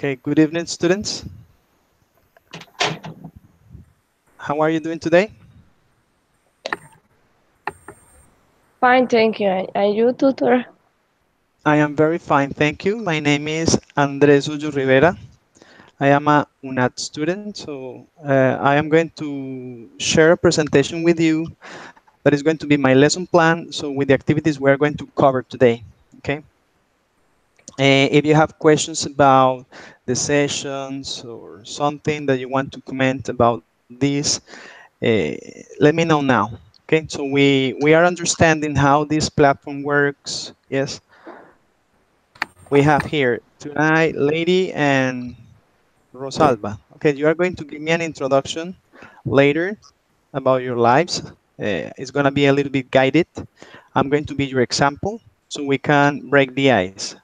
Okay, good evening, students. How are you doing today? Fine, thank you. And you, tutor? I am very fine, thank you. My name is Andres Ullo Rivera. I am a UNAT student, so I am going to share a presentation with you that is going to be my lesson plan, so with the activities we are going to cover today, okay? If you have questions about the sessions or something that you want to comment about this, let me know now. Okay, so we are understanding how this platform works. Yes, we have here tonight Lady and Rosalba. Okay, you are going to give me an introduction later about your lives. It's going to be a little bit guided. I'm going to be your example so we can break the ice.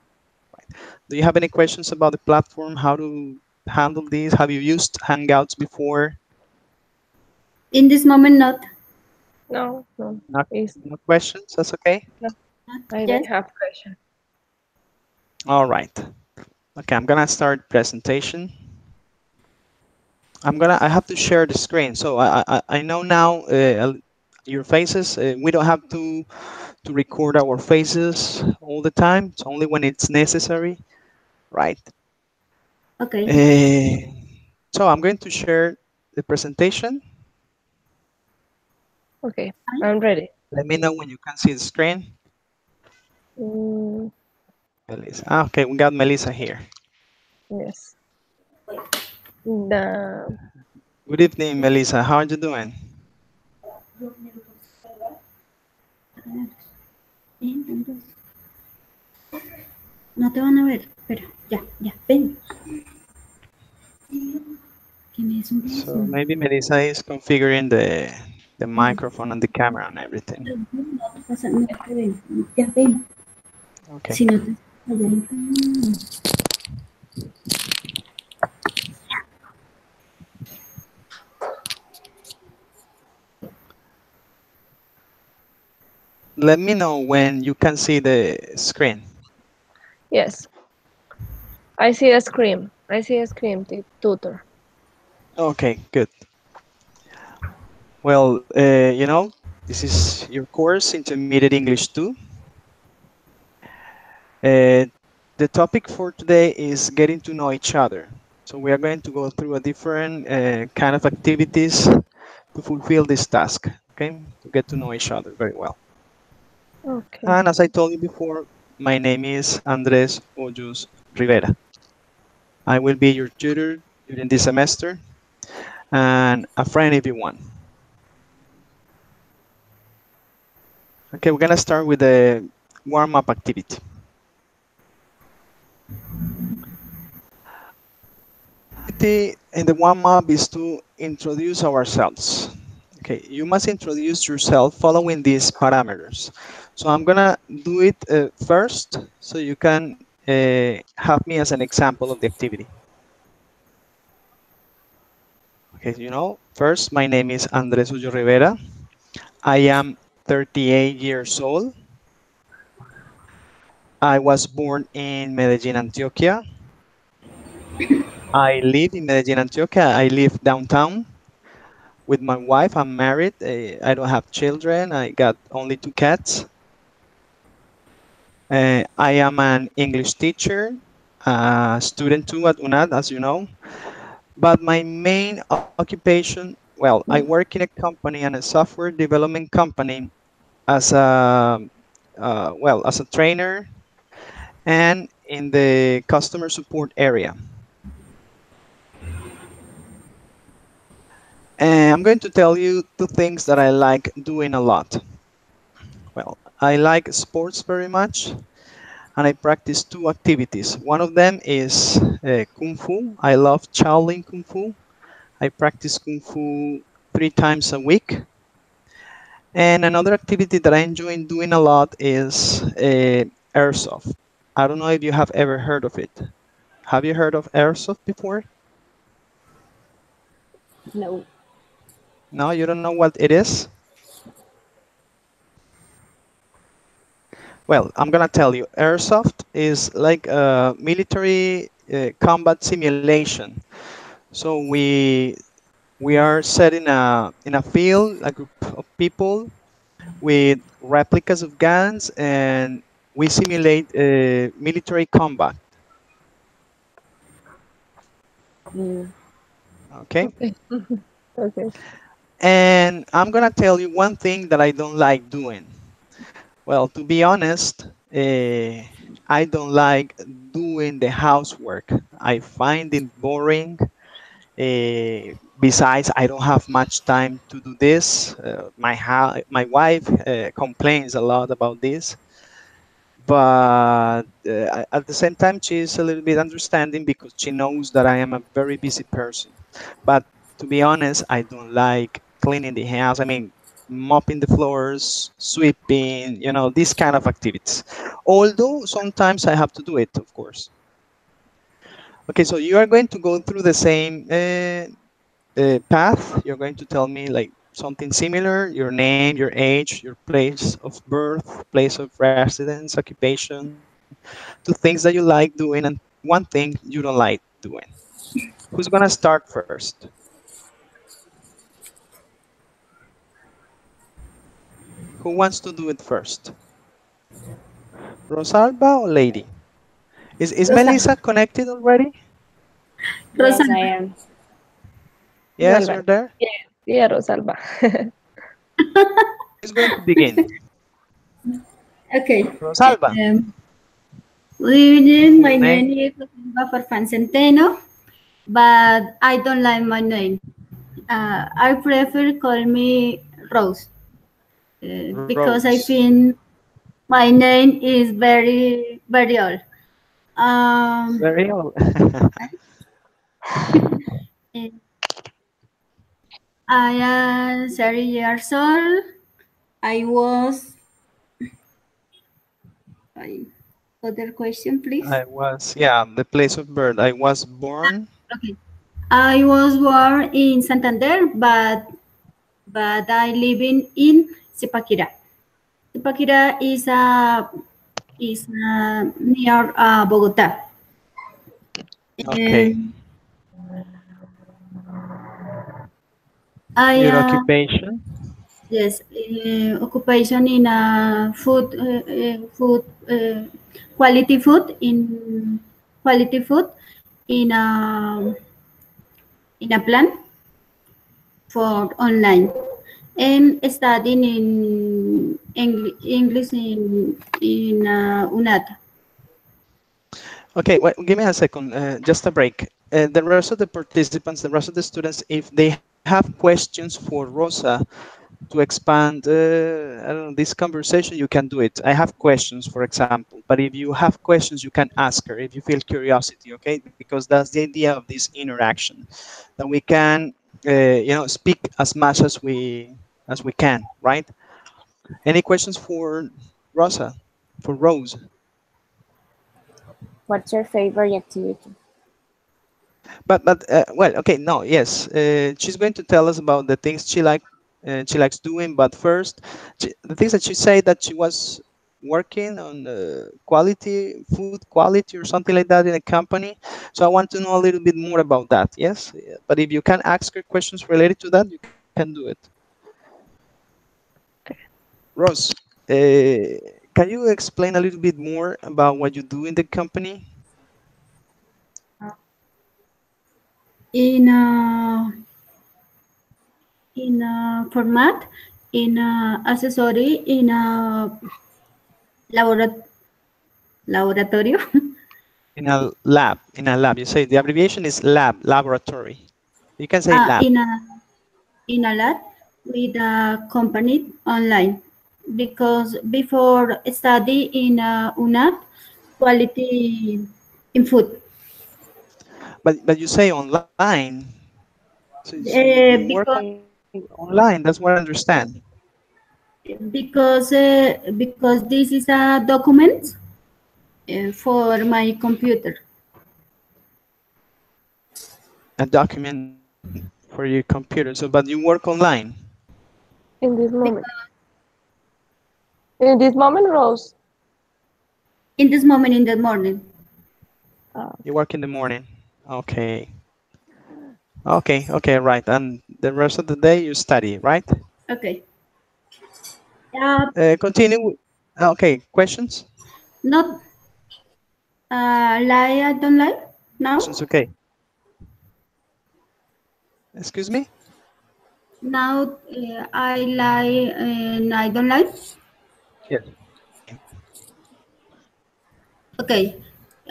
Do you have any questions about the platform? How to handle this? Have you used Hangouts before? In this moment, not. No, no. Not, It's no questions? That's okay. no. Not I don't yes. have question. All right. Okay, I'm gonna start presentation. I have to share the screen. So I know now your faces. We don't have to record our faces all the time. It's only when it's necessary, right? Okay. Uh, so I'm going to share the presentation. Okay, Fine. I'm ready. Let me know when you can see the screen. Mm, Melissa. Okay, we got Melissa here. yes. The Good evening, Melissa. How are you doing? No te van a ver. Pero ya, ya, ven. Que me des un beso. So maybe Melissa is configuring the microphone and the camera and everything. No te pasa, no te ven. Ya ven. Okay. Si no te allá en- Let me know when you can see the screen. yes, I see a screen. I see a screen, tutor. Okay, good. Well, this is your course, Intermediate English 2. Uh, the topic for today is getting to know each other. So we are going to go through a different kind of activities to fulfill this task, okay? To get to know each other very well. Okay. And as I told you before, my name is Andres Hoyos Rivera. I will be your tutor during this semester and a friend if you want. Okay, we're gonna start with the warm-up activity. And the warm-up is to introduce ourselves. Okay, you must introduce yourself following these parameters. So I'm gonna do it first, so you can have me as an example of the activity. Okay, first, my name is Andres Ullo Rivera. I am 38 years old. I was born in Medellin, Antioquia. I live in Medellin, Antioquia. I live downtown with my wife. I'm married. I don't have children. I got only two cats. I am an English teacher, student too at UNAD, as you know. But my main occupation, well, I work in a company and a software development company as as a trainer and in the customer support area. And I'm going to tell you two things that I like doing a lot. Well, I like sports very much, and I practice two activities. One of them is Kung Fu. I love Shaolin Kung Fu. I practice Kung Fu 3 times a week. And another activity that I enjoy doing a lot is airsoft. I don't know if you have ever heard of it. Have you heard of airsoft before? No. No, you don't know what it is? Well, I'm gonna tell you. Airsoft is like a military combat simulation. So we are set in a field, a group of people with replicas of guns, and we simulate military combat. Mm. Okay, Okay. Okay. and I'm gonna tell you one thing that I don't like doing. Well, to be honest, I don't like doing the housework. I find it boring. Besides, I don't have much time to do this. My wife complains a lot about this, but at the same time, she's a little bit understanding because she knows that I am a very busy person. But to be honest, I don't like cleaning the house. I mean, mopping the floors, sweeping, these kind of activities. Although sometimes I have to do it, of course. Okay, so you are going to go through the same path. You're going to tell me like something similar: your name, your age, your place of birth, place of residence, occupation, two things that you like doing, and one thing you don't like doing. Who's gonna start first? Who wants to do it first? Rosalba or Lady? Is Rosa, Melissa connected already? Rosa. Yes, I am. Yes, you're Well. there. Yeah, yeah, Rosalba. Who's going to begin? Okay. Rosalba. Um, Good evening. Full My name. name is Rosalba Farfan Centeno, but I don't like my name. I prefer call me Rose because I Rose. think my name is very old. Um, Very old. and I am 30 years old. I was. I, other question, please. I was, yeah, the place of birth. I was born Okay. I was born in Santander, but I living in Zipaquirá. Zipaquirá is near Bogota. okay. And I Your occupation. yes, occupation in food quality food quality food in a plan for online and studying in English in UNAT. Okay, wait, give me a second. Just a break. The rest of the participants, the rest of the students, if they have questions for Rosa to expand, I don't know, this conversation, you can do it. I have questions, for example, but if you have questions, you can ask her if you feel curiosity, okay? Because that's the idea of this interaction, that we can, speak as much as we can, right? Any questions for Rosa, for Rose? What's your favorite activity? But well, okay, no, yes, she's going to tell us about the things she likes doing. But first, the things that she said that she was working on quality food quality or something like that in a company. So I want to know a little bit more about that. Yes. Yeah, but if you can ask her questions related to that, you can do it. Rose, can you explain a little bit more about what you do in the company? In a format, in a accessory, in a labora- laboratorio, In a lab, you say the abbreviation is lab, laboratory. You can say lab. in a lab with a company online because before study in UNAP quality in food But you say online, so you work because online. That's what I understand. because this is a document for my computer. A document for your computer. So, but you work online. In this moment. Because In this moment, Rose. in this moment in the morning, You work in the morning. Okay. Okay, right. And the rest of the day you study, right? Okay. Continue. Okay, questions? Not lie, I don't lie now. Questions, okay. Excuse me? Now I lie and I don't lie. Yes. Okay.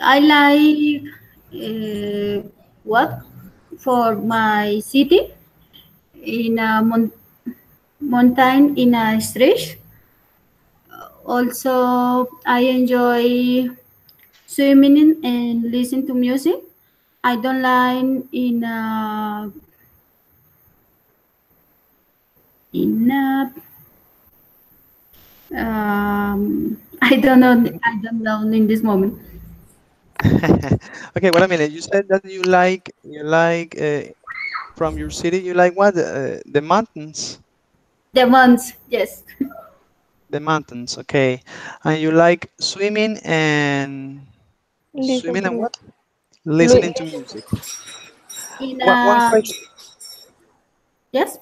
I like what for my city in a mountain in a stretch. Also, I enjoy swimming and listen to music. I don't like in a I don't know. I don't know in this moment. Okay, wait a minute. You said that you like from your city. You like what? The mountains. The months, yes. The mountains. Okay, and you like swimming and Listen swimming to and me. what? Listening to music. In One a question. yes.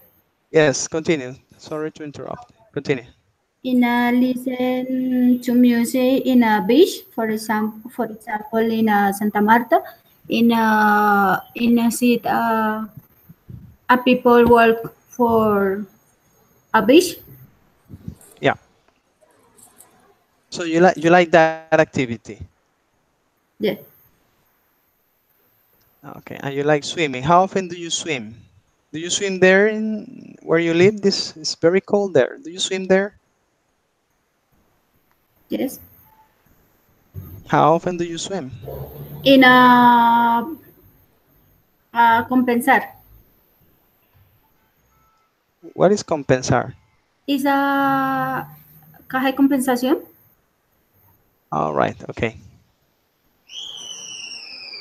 Yes, continue. Sorry to interrupt. Continue. In a listen to music in a beach, for example, in a Santa Marta, in a seat, a people work for a beach. Yeah. So you like that activity. Yeah. Okay, and you like swimming. How often do you swim? Do you swim there in where you live? This is very cold there. Do you swim there? Yes. How often do you swim? In a compensar What is compensar? is a caja de compensación. All right, okay.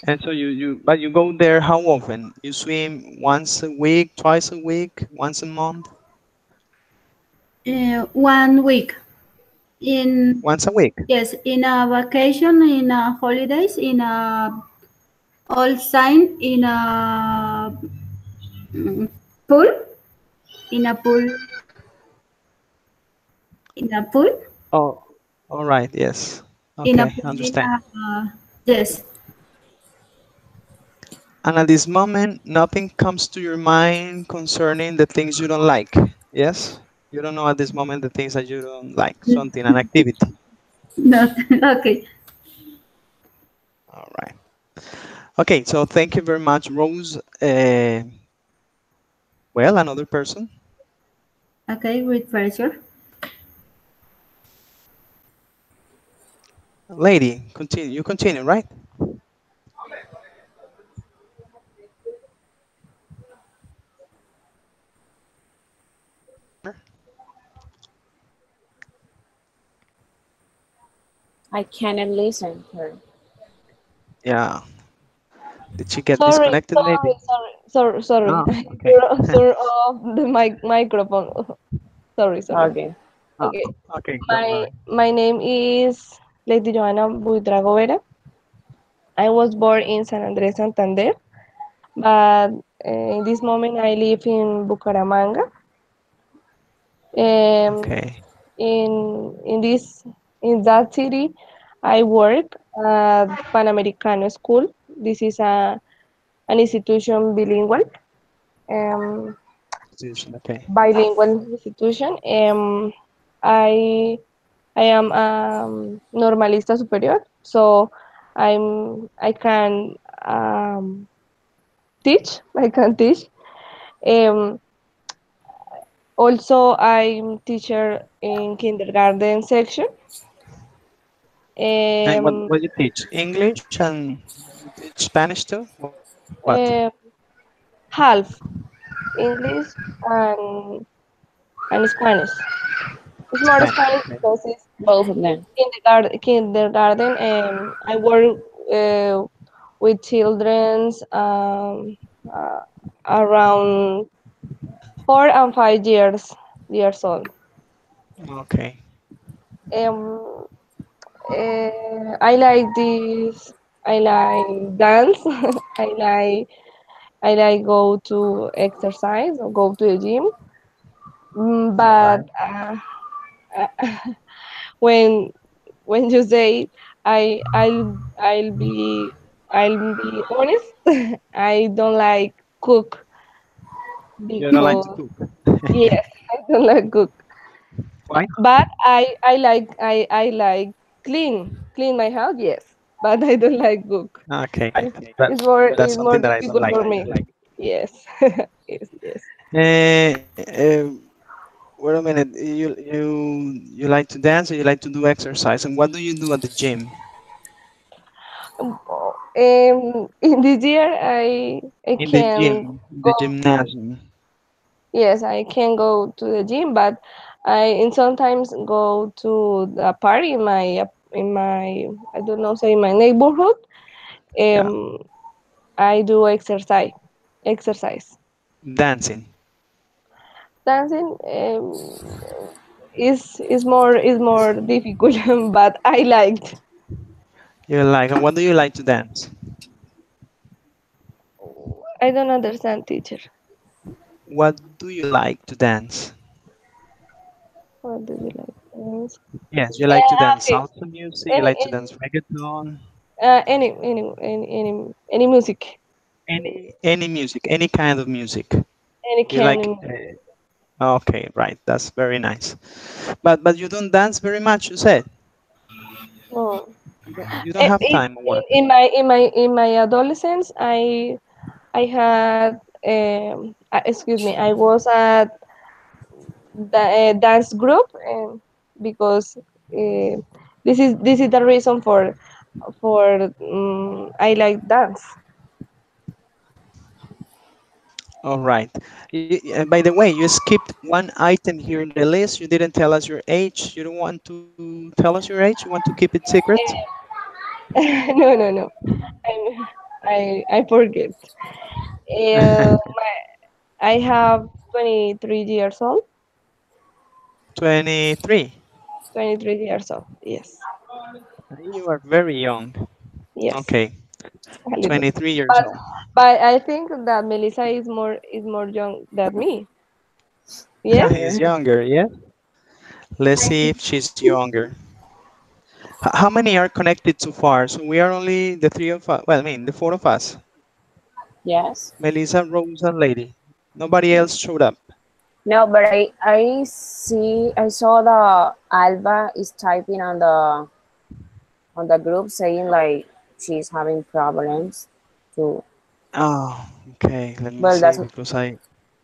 And so but you go there how often? You swim once a week, twice a week, once a month, 1 week in once a week. yes in a vacation in a holidays in a all sign mm, pool in a pool in a pool Oh, all right, yes. in a Okay, pool in understand. yes. And at this moment, nothing comes to your mind concerning the things you don't like. Yes? You don't know at this moment the things that you don't like, something, an activity. Not okay. All right. Okay, so thank you very much, Rose. Well, another person. Okay, with pleasure. Lady, continue. You continue, right? I cannot listen her. Yeah. Did she get Sorry, disconnected maybe? sorry. Oh, okay. Turn off the microphone. Sorry. Okay. Oh, Okay. okay, don't My worry. my name is Lady Johanna Buitrago Vera. I was born in San Andres, Santander, but in this moment I live in Bucaramanga. Um, Okay. in that city, I work at Pan Americano School. This is an institution um, Institution, okay. bilingual institution. I I am normalista superior, so I can teach. I can teach. Um, Also, I'm teacher in kindergarten section. And what, Um, what you teach? English and you teach Spanish too? What? uh, Half English and and Spanish. It's more Spanish, Spanish okay. because it's Both of them. kindergarten, and I work with childrens uh, around 4 and 5 years old. Okay. I like this. I like dance. I like I like go to exercise or go to the gym. All But right. when you say I'll be honest, I don't like cook You don't like to because cook. yes, I don't like cook. Why? But I like clean my house, yes, but I don't like cook. Okay, It's, that it's more that's it's more something that I don't difficult like. for me. Yes, yes, yes. Wait a minute. You like to dance or you like to do exercise? And what do you do at the gym? In this year, I In the can gym, in go the to gymnasium. yes, I can go to the gym, but I and sometimes go to a party in my I don't know say in my neighborhood. Yeah, Um, I do exercise. dancing. Dancing is more difficult, but I liked. You like, and what do you like to dance? I don't understand, teacher. What do you like to dance? What do you like? Dance? Yes, you like to dance Okay. salsa music. You Any like to dance reggaeton. any music, Any music, any kind of music. any You kind like? of Okay, right. That's very nice. But you don't dance very much. You said oh. you don't have time or what? In my adolescence, I had excuse me, I was at the dance group, because uh, this is the reason for I like dance. All right. By the way, you skipped one item here in the list. You didn't tell us your age. You don't want to tell us your age. You want to keep it secret. No, no, no. I forget. I have 23 years old. 23. 23 years old. Yes. You are very young. Yes. Okay, A little. 23 years But old. but I think that Melissa is more young than me. Yes? He's younger, yeah? Let's see if she's younger. How many are connected so far? So we are only the three of us. Well, I mean, the four of us. Yes. Melissa, Rose, and Lady. Nobody else showed up. No, but I saw the Alba is typing on the group saying like she's having problems too. Oh, okay. Let me Well, see that's because I.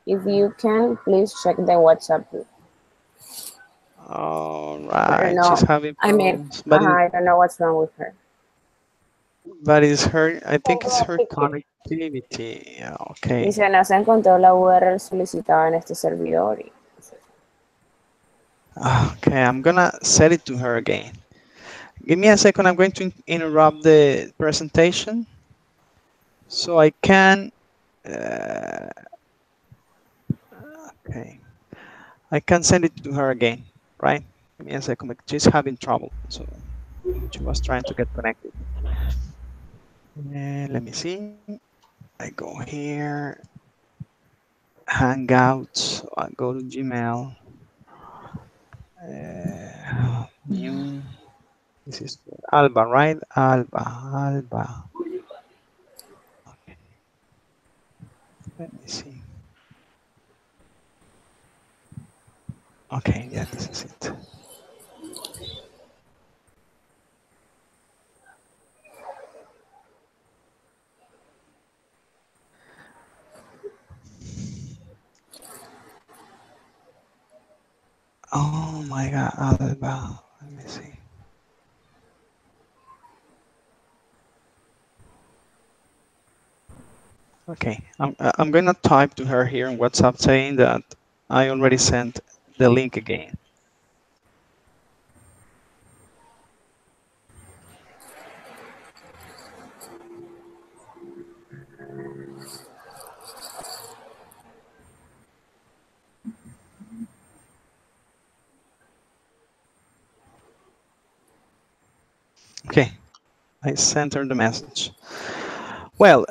if you can please check the WhatsApp group. All I don't right, she's know. having I mean, problems, I don't know what's wrong with her. but it's her. I Can think go it's up her to check. connectivity. Yeah, okay. Dice, no se encontró la URL solicitada en este servidor. Okay, I'm gonna set it to her again. Give me a second. I'm going to interrupt the presentation so I can. Uh, okay, I can send it to her again, right? Give me a second. She's having trouble, so she was trying to get connected. Let me see. I go here, Hangouts. I go to Gmail. New. This is Alba, right? Alba, Alba. Okay, let me see. Okay, yeah, this is it. Oh my God, Alba. Let me see. Okay, I'm gonna type to her here in WhatsApp saying that I already sent the link again. Okay, I sent her the message. Well,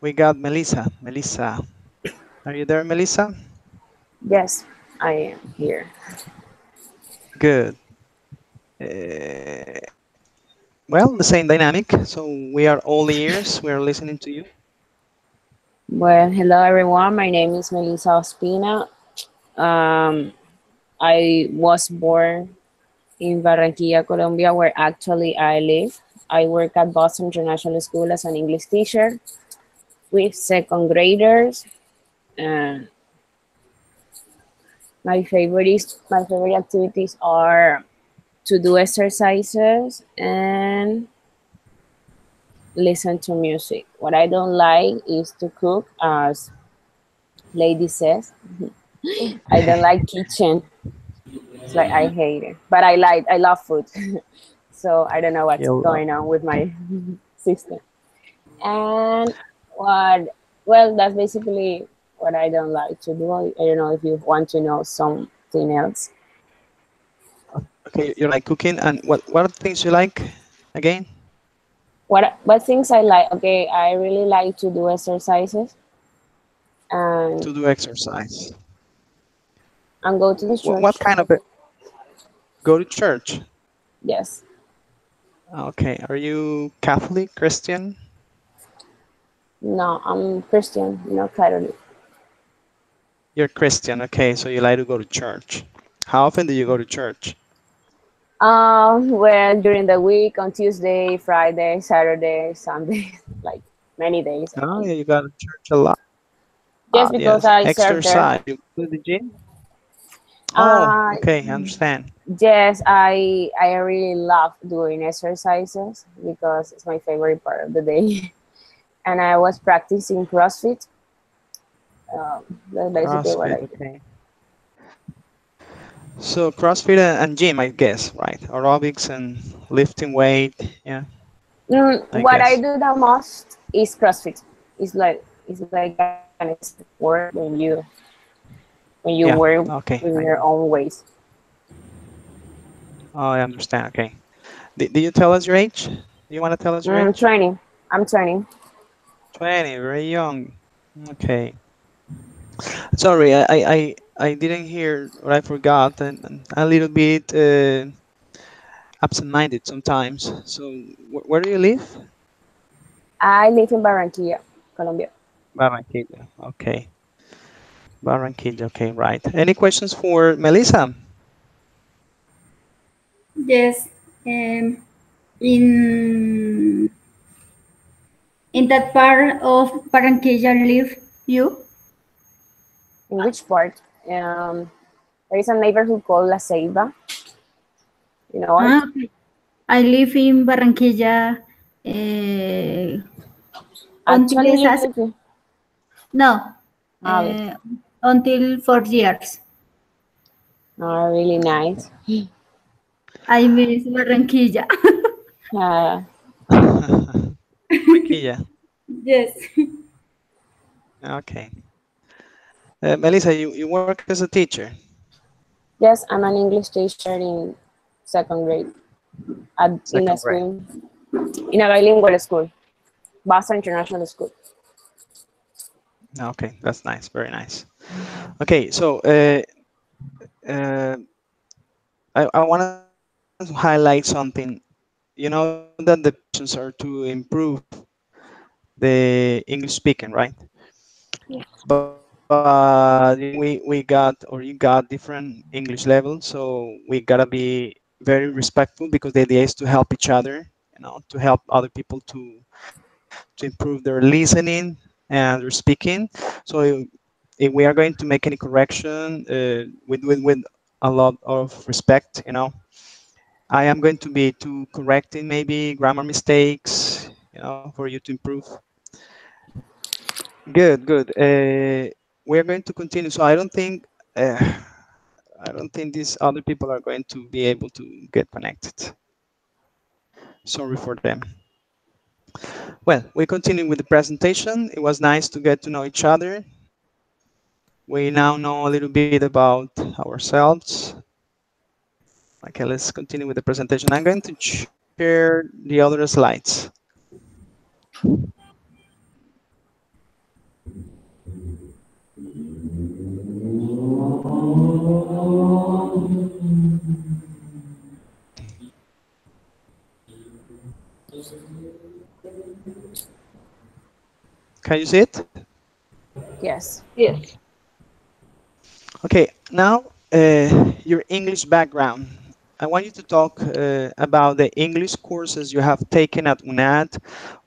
we got Melissa. Melissa, are you there, Melissa? Yes, I am here. Good. Uh, well, the same dynamic. So we are all ears. We are listening to you. Well, hello everyone. My name is Melissa Ospina. Um, I was born in Barranquilla, Colombia, where actually I live. I work at Boston International School as an English teacher with second graders. And my favorite activities are to do exercises and listen to music. What I don't like is to cook, as lady says. I don't like kitchen. It's like I hate it, but I love food. So I don't know what's You love. going on with my system. And what? Well, that's basically what I don't like to do. I don't know if you want to know something else. Okay, you like cooking, and what are the things you like again? What things I like? Okay, I really like to do exercises and To do exercise. go to the What church. kind of it? Go to church? Yes. Okay, are you Catholic, Christian? No, I'm Christian, not Catholic. You're Christian. Okay, so you like to go to church. How often do you go to church? Well, during the week on Tuesday, Friday, Saturday, Sunday, like many days. Oh, yeah, you got to church a lot. Just because Yes, I serve there. exercise. You go to the gym? Oh, Uh, okay, I understand. yes, I really love doing exercises because it's my favorite part of the day. And I was practicing CrossFit. That's basically what I CrossFit, do. okay. So CrossFit and gym, I guess, right? Aerobics and lifting weight. Yeah, I What I guess. do the most is CrossFit. It's like an sport when you Yeah, work okay, in I your know. own ways. Oh, I understand. Okay. Did you tell us your age? Do you want to tell us your age? Training. I'm training. 20, very young. Okay. Sorry, I didn't hear or I forgot, and a little bit absent-minded sometimes. So, where do you live? I live in Barranquilla, Colombia. Barranquilla. Okay. Barranquilla. Okay, right. Any questions for Melissa? Yes. Um, in that part of Barranquilla live you? In which part? There is a neighborhood called La Ceiba. You know Ah, it? okay. I live in Barranquilla uh, until Actually, you esas, live in. no, Oh, until 4 years. oh, really nice. I miss Barranquilla. Uh, Barranquilla. Yes. Okay. Melissa, you work as a teacher, yes, I'm an English teacher in second grade in a second grade. school, in a bilingual school, Boston International School. Okay, that's nice. Very nice. Okay, so uh, I want to highlight something. You know that the purposes are to improve the English speaking, right? But we got or you got different English levels, so we gotta be very respectful because the idea is to help each other, to help other people to improve their listening and their speaking. So if we are going to make any correction with a lot of respect, I am going to be to correcting maybe grammar mistakes, for you to improve. Good, good. We are going to continue. So I don't think these other people are going to be able to get connected. Sorry for them. Well, we continue with the presentation. It was nice to get to know each other. We now know a little bit about ourselves. Okay, let's continue with the presentation. I'm going to choose share the other slides. Can you see it? Yes. Yes. Okay, now your English background. I want you to talk about the English courses you have taken at UNAD.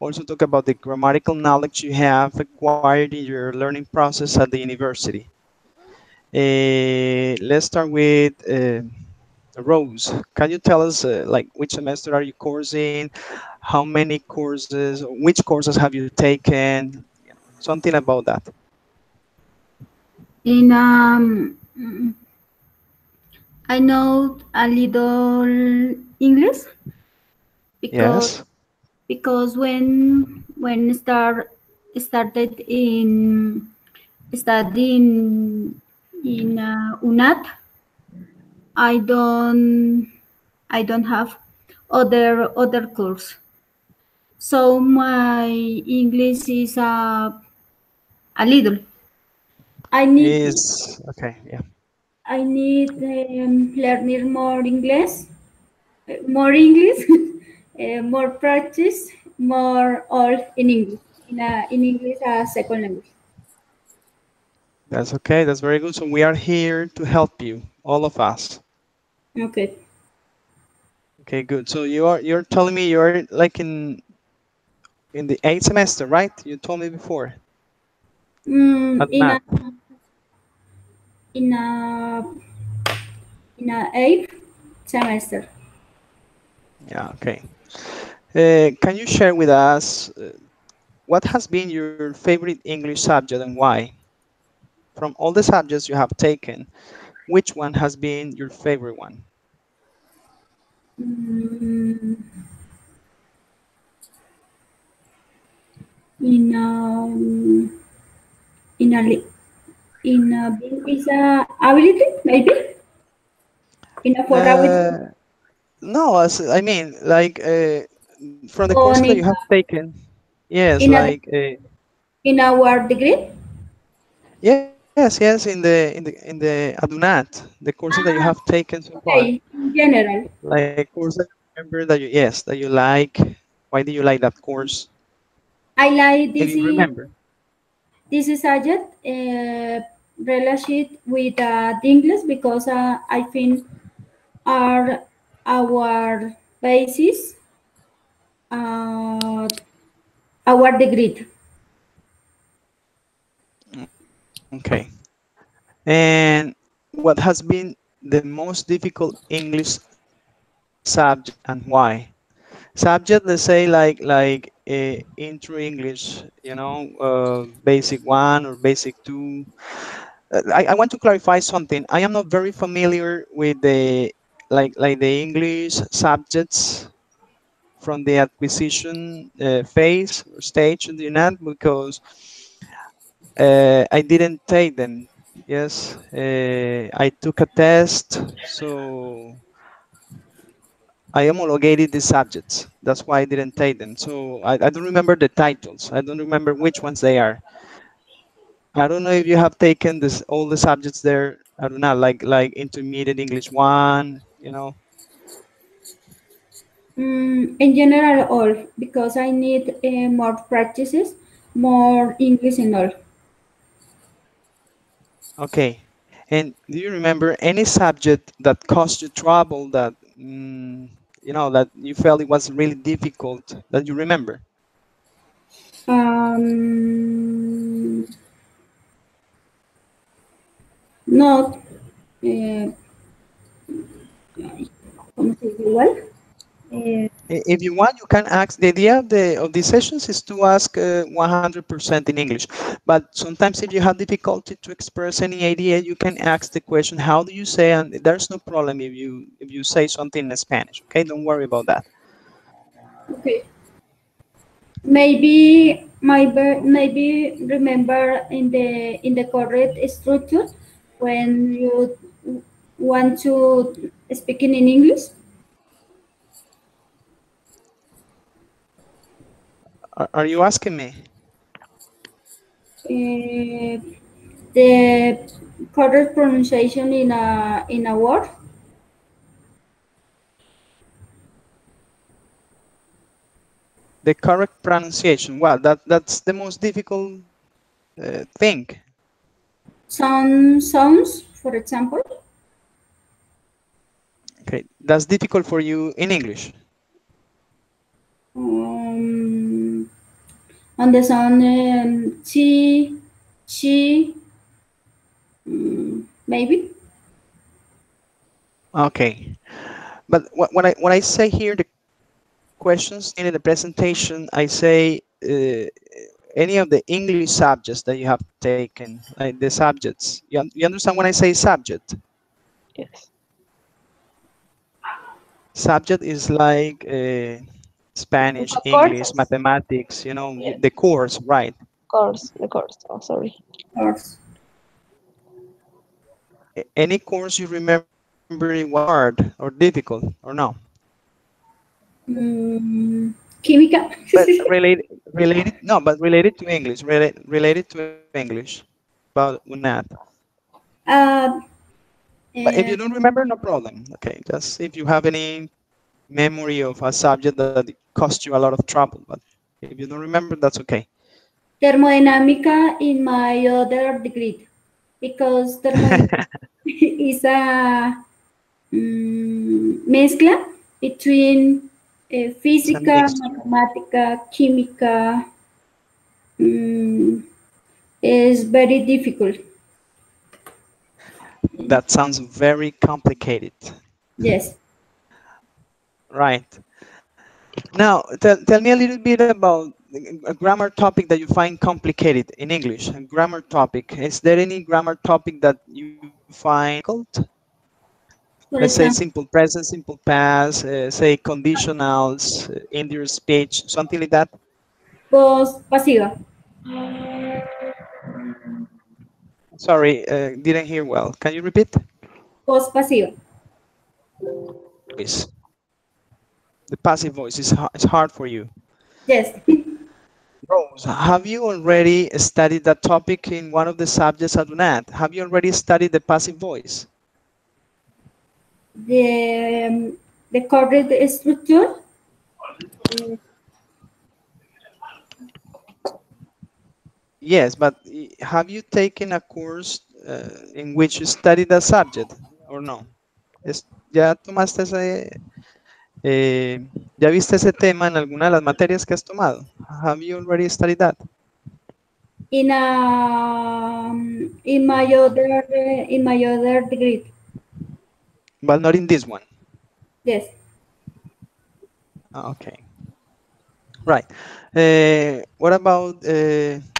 Also talk about the grammatical knowledge you have acquired in your learning process at the university. Let's start with Rose. Can you tell us like which semester are you coursing? How many courses? Or which courses have you taken? You know, something about that. In I know a little English because Yes. started in studying in UNAT, I don't have other course. So my English is a little. I need Is okay. Yeah. learning more English, more practice, more all in English. In English as second language. That's okay. That's very good. So we are here to help you, all of us. Okay. Okay, good. So you're telling me you're like in the eighth semester, right? You told me before Mm, at math. in a in a eighth semester. Yeah. Okay. Can you share with us what has been your favorite English subject and why? From all the subjects you have taken, which one has been your favorite one? Mm, in in a li- in a visa ability maybe in a for ability Uh, no, I mean like from the courses on that you have taken. Yes, in a like in our degree. yes, yes, in the Adunat, the courses that you Ah, have taken so far, okay. In general, like courses that you remember that you yes that you like. Why do you like that course? I like If you remember. this is subject related with the English because I think are our basis, uh, our degree. Okay. And what has been the most difficult English subject and why? Subject, let's say like intro English, basic one or basic two. I want to clarify something. I am not very familiar with the like the English subjects from the acquisition phase or stage in the UNAD because I didn't take them. Yes, I took a test, so I homologated the subjects. That's why I didn't take them. So I don't remember the titles. I don't remember which ones they are. I don't know if you have taken this all the subjects there. I don't know, like intermediate English one. In general, all because I need more practices, more English and all. Okay. And do you remember any subject that caused you trouble that that you felt it was really difficult that you remember? Um, Not, ¿cómo se dice igual? Eh, If you want, you can ask. The idea of these sessions is to ask 100% in English. But sometimes, if you have difficulty to express any idea, you can ask the question, "How do you say?" And there's no problem if you say something in Spanish. Okay, don't worry about that. okay. Maybe remember in the correct structure when you want to speaking in English. Are you asking me? Uh, the correct pronunciation in a word. The correct pronunciation. Well, that's the most difficult thing. Some sounds, for example. Okay, that's difficult for you in English. Um, on the sound she, maybe. Okay, but when I say here the questions in the presentation, I say any of the English subjects that you have taken, like the subjects. You understand when I say subject? Yes. Subject is like Spanish, The English, courses. mathematics. Yes. The course, right? Course. The course. Oh, sorry. Course. Any course you remember it was hard or difficult or no? Química. But related, no, but related to English, related to English about UNAT. uh, But if you uh, don't remember, no problem. Okay, just if you have any memory of a subject that cost you a lot of trouble, but if you don't remember, that's okay. thermodynamica in my other degree because thermodynamics is a mezcla between It's a física, mixture. matemática, química. mm, is very difficult. That sounds very complicated. Yes. Right. Now, tell me a little bit about a grammar topic that you find complicated in English. A grammar topic. Is there any grammar topic that you find difficult? For Let's say example, simple present, simple past, say conditionals, in your speech, something like that. voz pasiva. Sorry, didn't hear well. Can you repeat? Voz pasiva. Voice. The passive voice is hard for you. Yes. Rose, have you already studied that topic in one of the subjects at UNAT? Have you already studied the passive voice? The correct structure. Yes, but have you taken a course in which you studied that subject or no? ¿Ya tomaste eh, ya viste ese tema en alguna de las materias que has tomado? Have you already studied that? In my other degree. But not in this one. Yes. Ah, okay, right. What about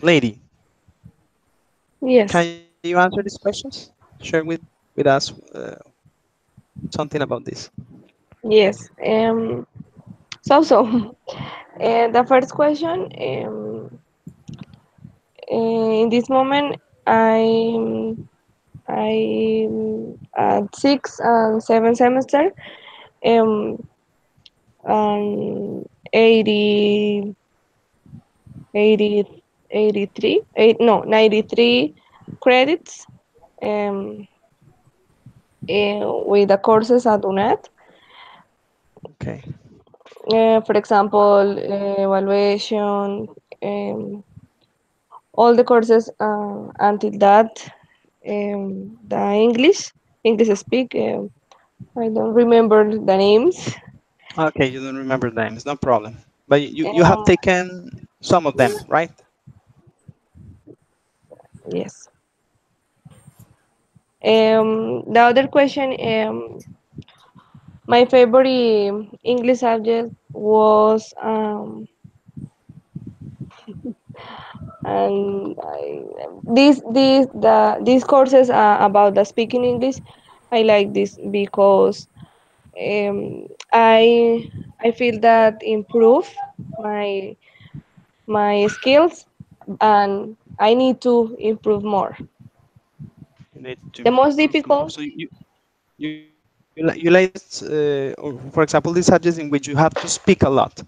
lady? Yes. Can you answer these questions? Share with us something about this. Yes. So. The first question. In this moment, I'm at 6 and 7 semester. Um, and 80, 80, 83, 93 credits. Um, with the courses at UNAT. Okay. For example, evaluation, um, all the courses until that, the English speak. I don't remember the names. Okay, you don't remember names, no problem. But you have Um, taken some of them, right? yes. The other question, my favorite English subject was and these courses about the speaking English. I like this because I feel that improve my my skills, and I need to improve more. You need to The most improve more. difficult, So you like this, or for example, these subjects in which you have to speak a lot.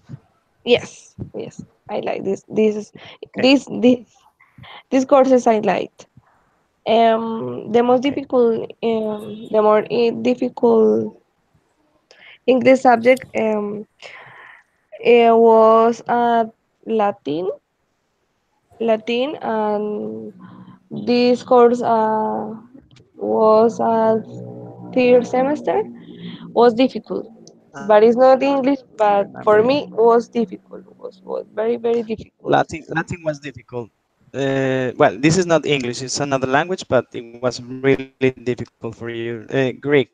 yes, yes. I like Okay. this this these courses I liked. The most Okay. difficult, the more difficult English subject was Latin, and this course was third semester. Was difficult, but it's not English. I But remember. for me, was difficult. Was very difficult. Latin was difficult. Well, this is not English; it's another language, but it was really difficult for you. Greek.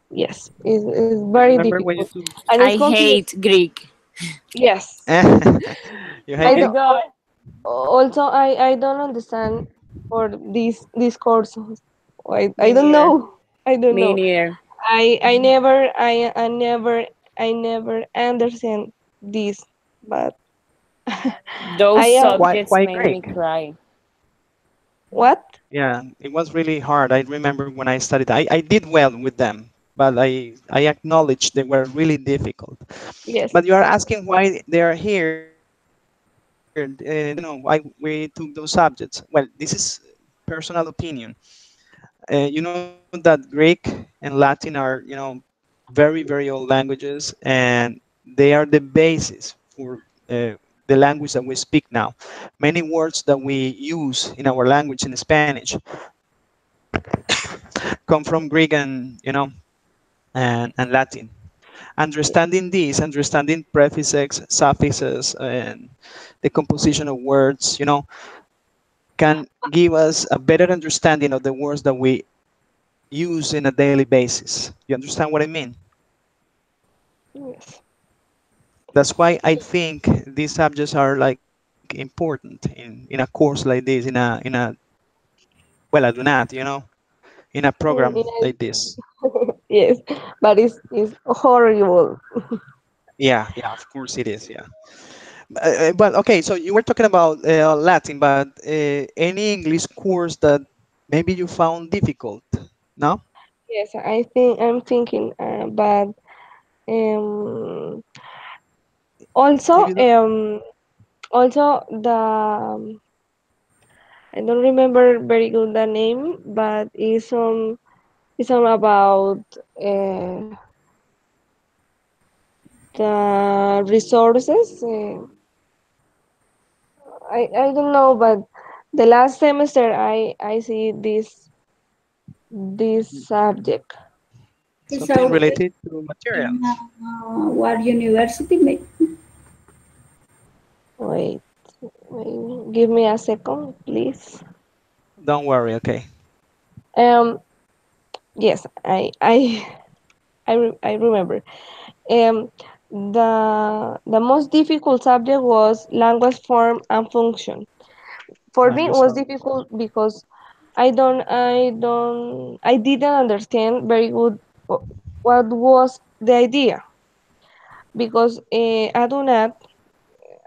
Yes, You remember when it's you took? very difficult, and it's I confused. hate Greek. Yes, You hate Greek? I My don't. God. Also, I don't understand for these courses. I Me don't neither. know. I don't Me know. neither. I never understand this, but I Those am subjects Why made me Greek? cry. what? Yeah, it was really hard. I remember when I studied. I did well with them, but I acknowledge they were really difficult. Yes. But you are asking why they are here. Why we took those subjects? Well, this is personal opinion. You know that Greek and Latin are, very, very old languages, and they are the basis for the language that we speak now. Many words that we use in our language in Spanish come from Greek and Latin. Understanding this, understanding prefixes, suffixes, and the composition of words, can give us a better understanding of the words that we use in a daily basis. You understand what I mean? Yes. That's why I think these subjects are like important in a course like this, in a well, I do not, in a program Yes. like this. Yes, but it's horrible. Yeah, of course it is. Yeah. But okay, so you were talking about Latin, but any English course that maybe you found difficult? No? Yes, I'm thinking, but um, also If you don't, also I don't remember very good the name, but it's about uh, the resources. I don't know, but the last semester I see this subject. something So, related to in materials. what university? Wait, wait, give me a second, please. Don't worry, okay. Um, yes, I remember. Um, the most difficult subject was language form and function. For me, it Language was arts. difficult because I didn't understand very good what was the idea because I do not.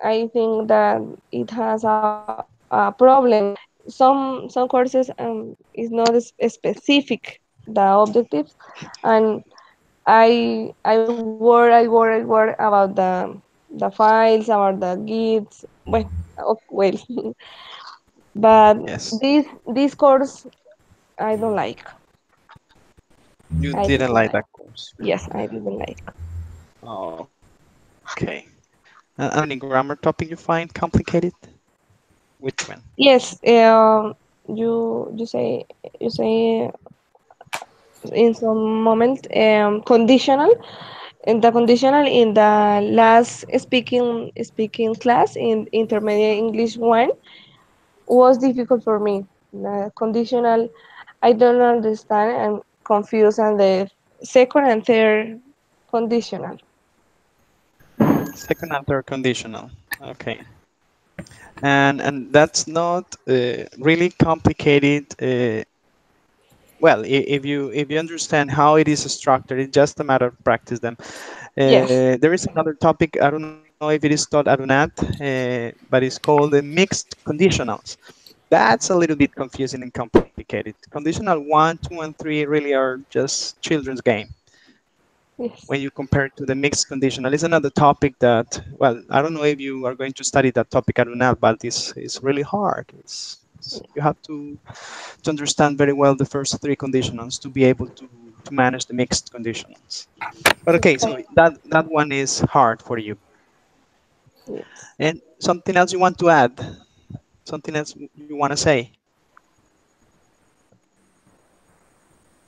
I think that it has a problem. Some courses is not specific the objectives, and I worry about the files, about the gigs. Well, but Yes. this course I don't like. You I didn't didn't like like. that course. Yes, I didn't like. Okay. Any grammar topic you find complicated? Which one? Yes, you say in some moment conditional, and the conditional in the last speaking class in intermediate English one was difficult for me. The conditional I don't understand and confused, and the second and third conditional. Second and third conditional. Okay. And that's not really complicated. Well, if you understand how it is structured, it's just a matter of practice them. Yes. There is another topic. I don't know if it is taught adunat, but it's called the mixed conditionals. That's a little bit confusing and complicated. Conditional one, two, and three really are just children's game. Yes. when you compare it to the mixed conditional. It's another topic that, well, I don't know if you are going to study that topic at UNAL, but it's really hard. You have to understand very well the first three conditionals to be able to manage the mixed conditionals. But It's okay, kind so that one is hard for you. yes. And something else you want to add? Something else you want to say?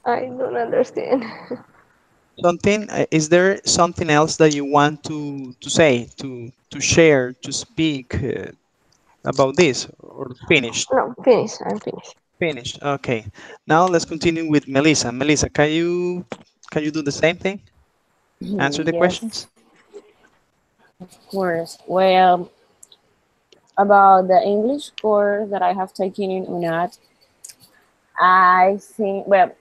I don't understand. Something, is there something else that you want to say, to share, to speak about this, or finished? No, finish. I'm finished. Finished. Okay. Now let's continue with Melissa. Melissa, can you do the same thing? Answer the Yes, questions. of course. Well, about the English course that I have taken in UNAT, I think, well,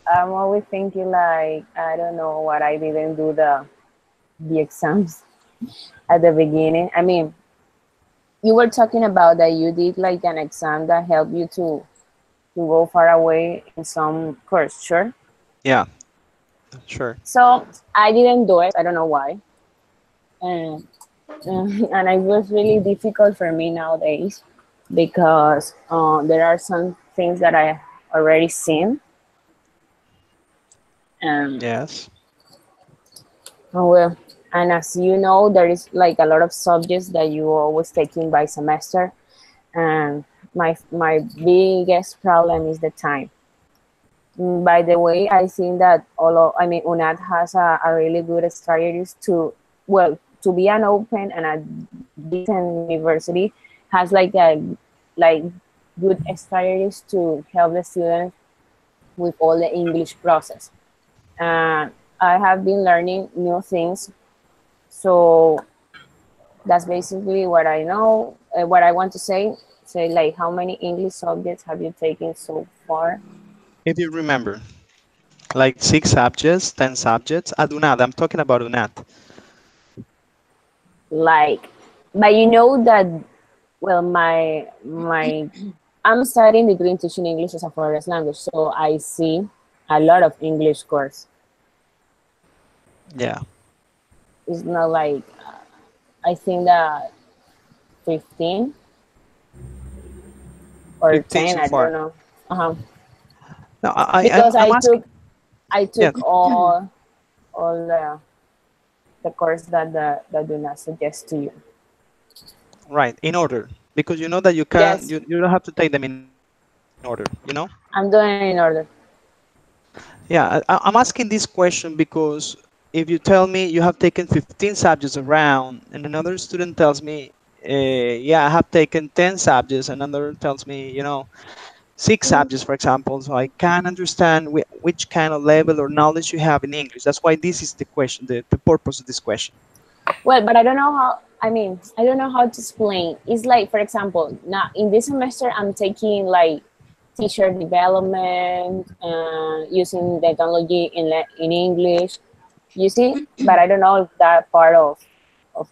I'm always thinking like, I don't know what I didn't do the exams at the beginning. I mean, you were talking about that you did like an exam that helped you to go far away in some course, sure? Yeah, sure. So I didn't do it. I don't know why. And, and it was really difficult for me nowadays because there are some things that I already seen. And Yes. well, and as you know, there is like a lot of subjects that you always taking by semester. And my biggest problem is the time. By the way, I think that I mean, UNAD has a really good strategies to, well, to be an open and a decent university has like good strategies to help the students with all the English process. And I have been learning new things. So that's basically what I know. What I want to say, say like how many English subjects have you taken so far? If you remember, like 6 subjects, 10 subjects. At UNAD, I'm talking about UNAD. Like, but you know that, well, my I'm studying degree in teaching English as a foreign language, so I see a lot of English course. Yeah, It's not like I think that 15 or 15 10, so I don't far. know. Uh-huh. No, Because I'm asking. I Yeah, took all the course that do not suggest to you. right. In order, because you know that Yes, you don't have to take them in order. I'm doing it in order. Yeah, I'm asking this question because if you tell me you have taken 15 subjects around, and another student tells me, yeah, I have taken 10 subjects, and another tells me, 6 subjects, for example, so I can understand which kind of level or knowledge you have in English. That's why this is the question, the purpose of this question. Well, but I don't know how. I mean, I don't know how to explain. It's like, for example, now in this semester, I'm taking like teacher development, using the technology in English. You see, but I don't know if that part of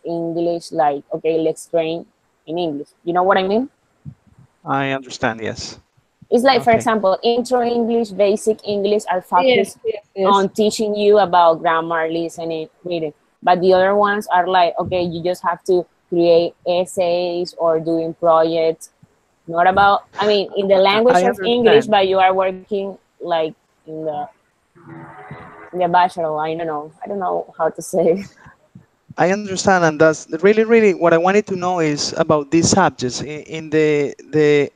English, like, okay, let's train in English. You know what I mean? I understand, yes. It's like, for Okay. example, intro English, basic English are Yes, focused yes, yes. on teaching you about grammar, listening, reading. But the other ones are like, okay, you just have to create essays or doing projects. Not about, I mean, in the language I of English, understand. but you are working like in the bachelor. I don't know how to say. I understand, and that's really, really what I wanted to know is about these subjects in the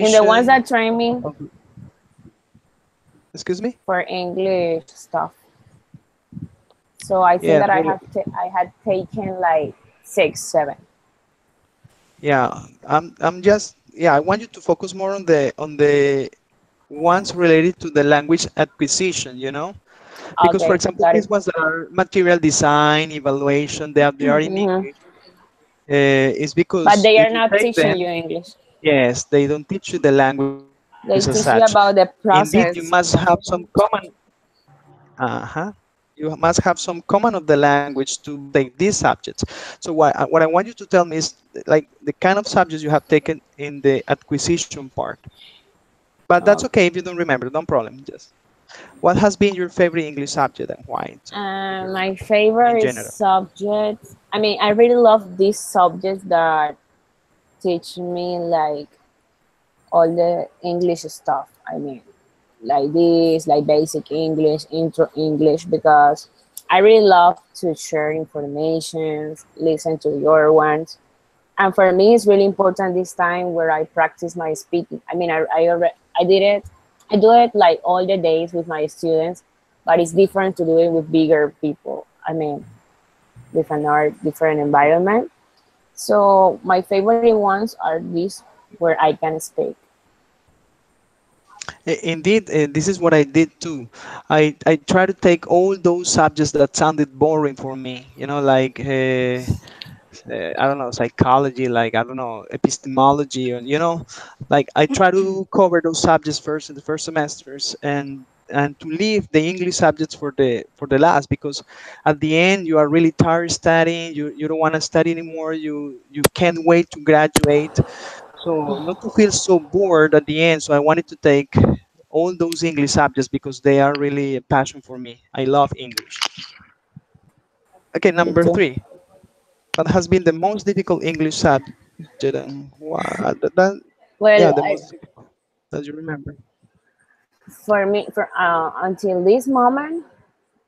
In the ones acquisition that train me of, excuse me? for English stuff. So I think Yes, that well, I had taken like 6, 7. yeah. I'm just, yeah, I want you to focus more on the ones related to the language acquisition, because for Okay, example, got these it. ones that are material design, evaluation, they are in Hmm. English, is But because they are if you not take teaching them, you English. yes, they don't teach you the language as such. They teach you about the Indeed, you must have process. some common, uh-huh, you must have some common of the language to take these subjects. So what I want you to tell me is like the kind of subjects you have taken in the acquisition part. But that's Uh, okay if you don't remember, no problem. Just. What has been your favorite English subject and why? So, My in favorite general. subject, I mean, I really love these subjects that teach me like all the English stuff. I mean, like this, like basic English, intro English, because I really love to share information, listen to your ones. And for me, it's really important this time where I practice my speaking. I mean, I did it, I do it like all the days with my students, but it's different to do it with bigger people. I mean, with another different environment. So my favorite ones are these where I can speak. Indeed, this is what I did too. I try to take all those subjects that sounded boring for me, like I don't know, psychology, like I don't know, epistemology, or like I try to cover those subjects first in the first semesters, and to leave the English subjects for the last, because at the end you are really tired studying. You don't want to study anymore. You can't wait to graduate. So not to feel so bored at the end. So I wanted to take all those English subjects because they are really a passion for me. I love English. Okay, Me number too. three. What has been the most difficult English subject? Well, Yeah, the most difficult that you remember. for me, for until this moment,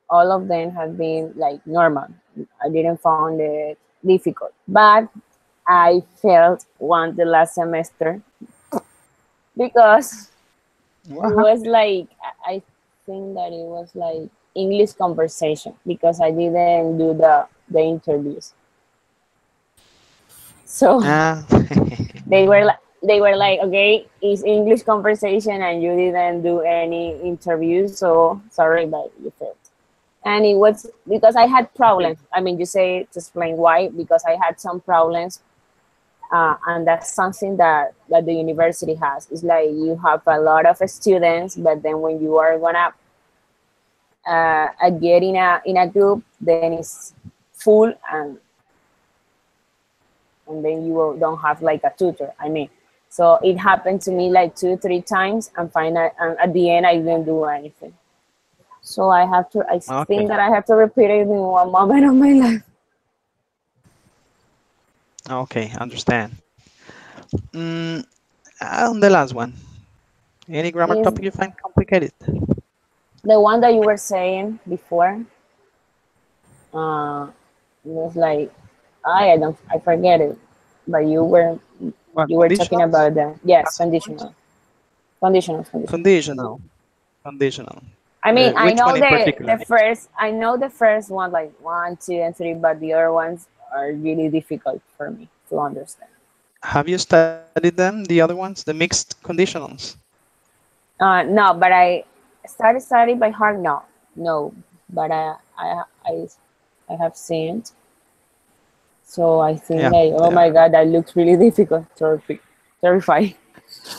all of them have been like normal. I didn't find it difficult, but I felt one the last semester because it What was happened? like I think that it was like English conversation because I didn't do the interviews. So Ah, they were like, okay, it's English conversation and you didn't do any interviews, so sorry, but you failed. And it was because I had problems. I mean, you say to explain why, because I had some problems, and that's something that the university has. It's like you have a lot of students, but then when you are gonna get in a group, then it's full, and then you don't have like a tutor. I mean, so it happened to me like 2 3 times, and at the end I didn't do anything. So I think okay, that I have to repeat it in one moment of my life. okay, understand. Mm, on the last one, any grammar Is topic you find complicated? the one that you were saying before. Uh, it was like I forget it, but What, you were talking conditionals? about the, yes, Past forms? conditional. Conditional, conditional. I mean, I Which know one in the particular? first, I know the first one, like 1 2 and 3, but the other ones are really difficult for me to understand. Have you studied them, the other ones, the mixed conditionals? No, but I started studying by heart. No, no, but I have seen it. So I think Yeah, like, oh yeah. my god, that looks really difficult, terrifying.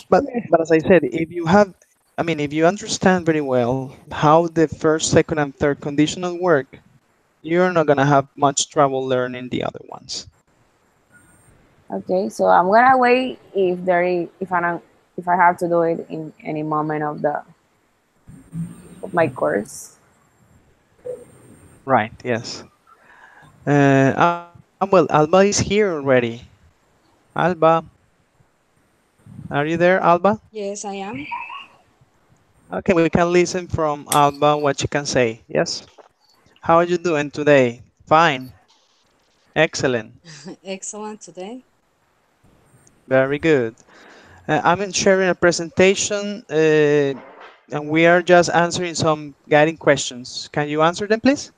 But as I said, if you have, I mean, if you understand very well how the first, second, and third conditional work, you're not gonna have much trouble learning the other ones. Okay, so I'm gonna wait if I don't, if I have to do it in any moment of my course. Right. Yes. Well, Alba is here already. Alba, are you there, Alba? Yes, I am. Okay, we can listen from Alba what she can say. Yes. How are you doing today? Fine. Excellent. Excellent today. Very good. I'm sharing a presentation, and we are just answering some guiding questions. Can you answer them, please?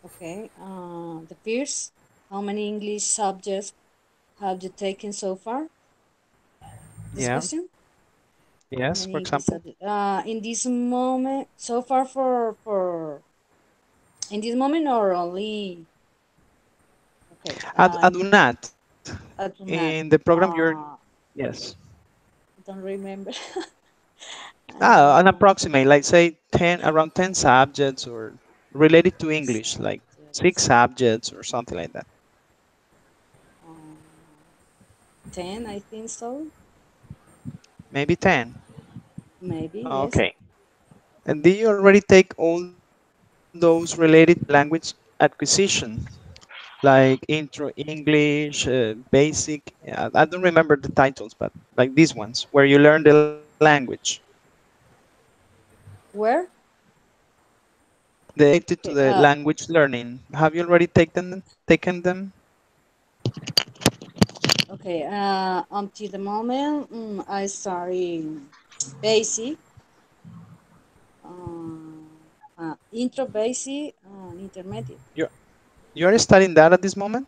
Okay. The first, how many English subjects have you taken so far? This Yeah. question? How Yes, for many English example. subjects? In this moment, so far for in this moment or only? Okay. At UNAT, I do in the not. program you're, yes. I don't remember. An uh, approximate, like say 10, around 10 subjects or related to English, like six subjects. subjects or something like that. Um, 10, I think so. Maybe 10. maybe yes. Okay. And do you already take all those related to language acquisition, like intro English, basic? I don't remember the titles, but like these ones where you learn the language, Where? related to Okay. the language learning. Have you already taken them? Okay. Until the moment, I started basic, intro, basic, and intermediate. You you are studying that at this moment?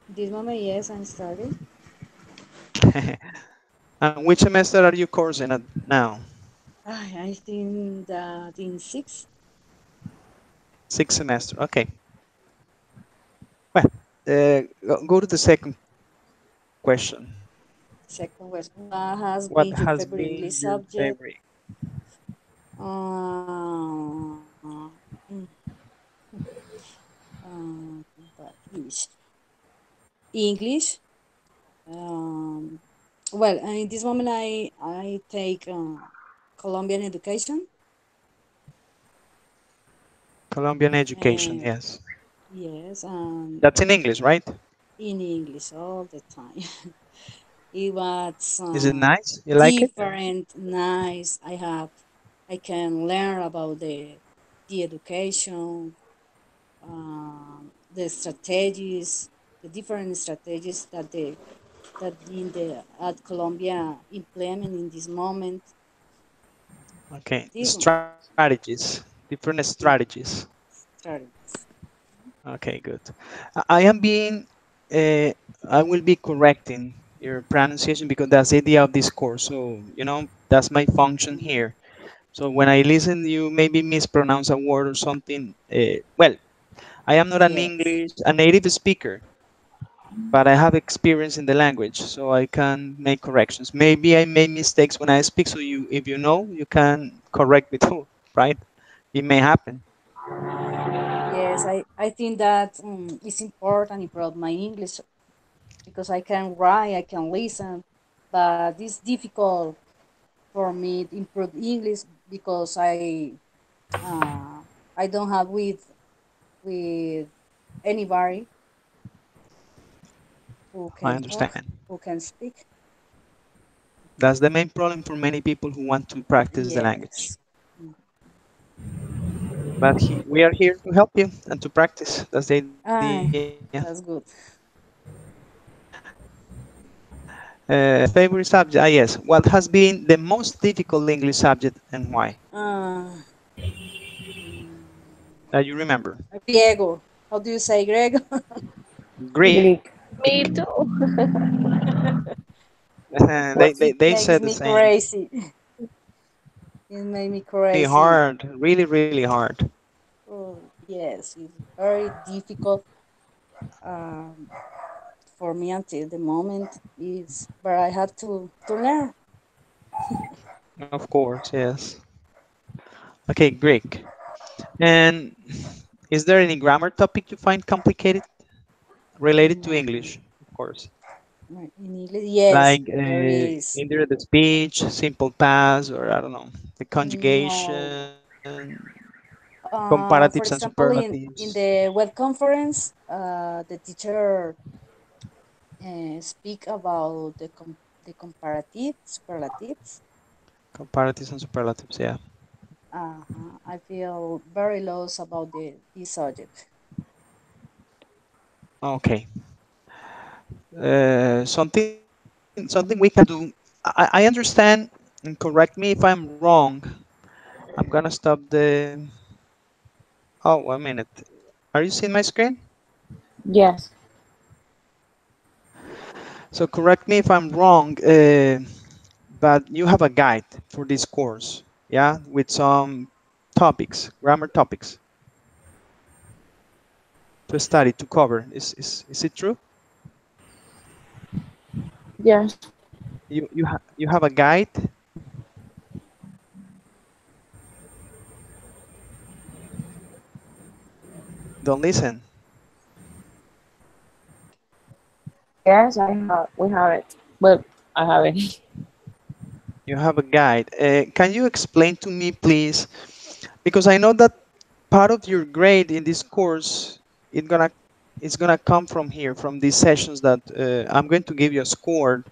This moment, yes, I'm starting. And which semester are you coursing at now? I think that in six, Sixth semester. Okay. Well, go to the second question. second was What what has has been been your your favorite English favorite? subject? Uh, mm, but English. Um, well, in this moment, I take Colombian education. Colombian education, Uh, yes. yes, That's in English, right? in English all the time. It was Is it nice? You like it? different, nice. I can learn about the education, the strategies, the different strategies that in the at Colombia implement in this moment. Okay. This one, Strategies, different yeah, strategies. strategies. Okay, good. I am being, I will be correcting your pronunciation because that's the idea of this course. So, that's my function Mhm. here. So when I listen, you maybe mispronounce a word or something. Well, I am not Yes, a native speaker, but I have experience in the language, so I can make corrections. Maybe I made mistakes when I speak, so if you know, you can correct me too, right? It may happen. yes. I think that it's important improve my English because I can write, I can listen, but it's difficult for me to improve English because uh, I don't have with anybody who I can talk, understand. who can speak. That's the main problem for many people who want to practice the language. Yes. Mm. But we are here to help you and to practice. That's the idea. That's good. Favorite subject? Ah, yes. What has been the most difficult English subject and why? Uh, That you remember? Griego. How do you say Griego? Greek. Greek. Me too. It They makes said the me same. crazy. It made me Really crazy. hard. Really, really hard. Oh, yes, it's very difficult um, for me until the moment is, but I have to learn. Of course, yes. Okay, Greek. And is there any grammar topic you find complicated related to Mm, English, of course? in English, yes, Like there is. either the speech, simple past, or I don't know, the No, conjugation, comparatives and for example, in superlatives, the web conference, the teacher speak about the comparative superlatives. comparatives and superlatives. Yeah. I feel very lost about this subject. Okay. Something we can do. I understand, and correct me if I'm wrong. I'm gonna stop the. Oh, 1 minute. Are you seeing my screen? Yes. So correct me if I'm wrong, but you have a guide for this course, yeah, with some topics, grammar topics to study to cover. Is it true? Yes. You have a guide. Don't listen. Yes, I have. We have it. But I have it. You have a guide. Can you explain to me, please? Because I know that part of your grade in this course it gonna it's gonna come from here, from these sessions that I'm going to give you a score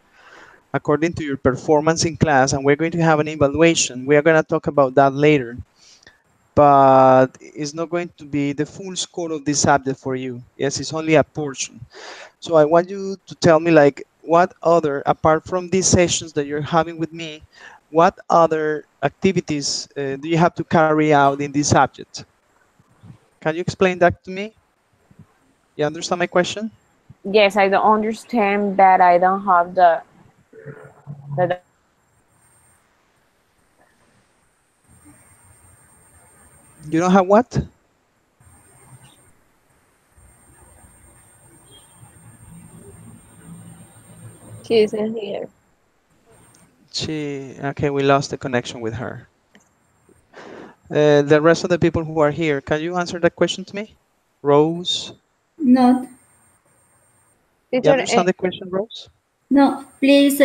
according to your performance in class, and we're going to have an evaluation. We are going to talk about that later, but it's not going to be the full score of this subject for you. Yes, it's only a portion. So I want you to tell me, like, what other, apart from these sessions that you're having with me, what other activities do you have to carry out in this subject? Can you explain that to me? You understand my question? Yes, I don't understand that I don't have the You don't have what? She isn't here. Okay, we lost the connection with her. The rest of the people who are here, can you answer that question to me? Rose, Not. you Teacher, understand the question, Rose? No, please,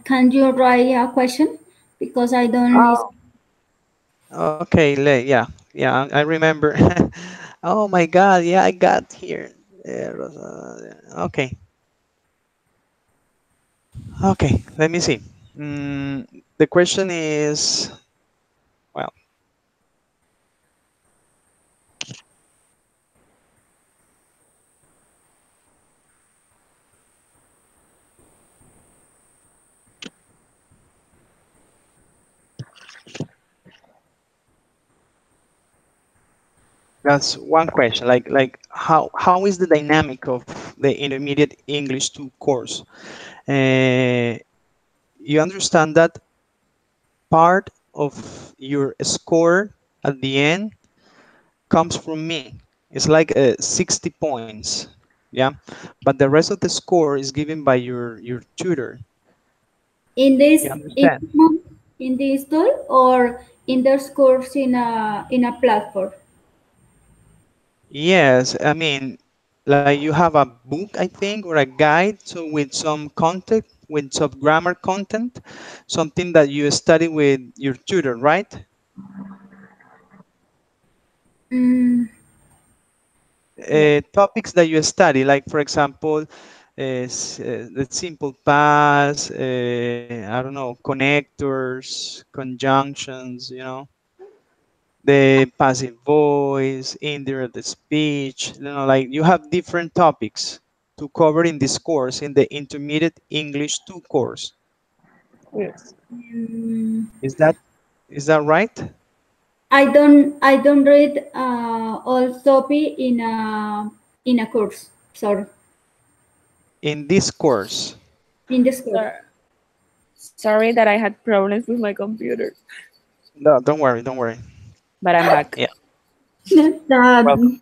can you write a question? Because I don't listen. oh, Okay, yeah, yeah, I remember. Oh my God, yeah, I got here. Okay, okay, let me see. The question is, well, that's one question. Like how is the dynamic of the intermediate English 2 course? Uh, you understand that part of your score at the end comes from me. It's like 60 points, yeah. But the rest of the score is given by your tutor. In You in understand? this month, in this tool, or in this course in a platform. Yes, I mean, like you have a book, I think, or a guide, so with some content, with some grammar content, something that you study with your tutor, right? Mm, yes, Topics that you study, like for example, the simple past, I don't know, connectors, conjunctions, the passive voice, indirect speech, like you have different topics to cover in this course, in the intermediate English 2 course. yes. mm, Is that right? I don't read all topic in a course. Sorry, In this course. in this course. Sorry that I had problems with my computer, No, don't worry, don't worry. but I'm back. Yeah, welcome. that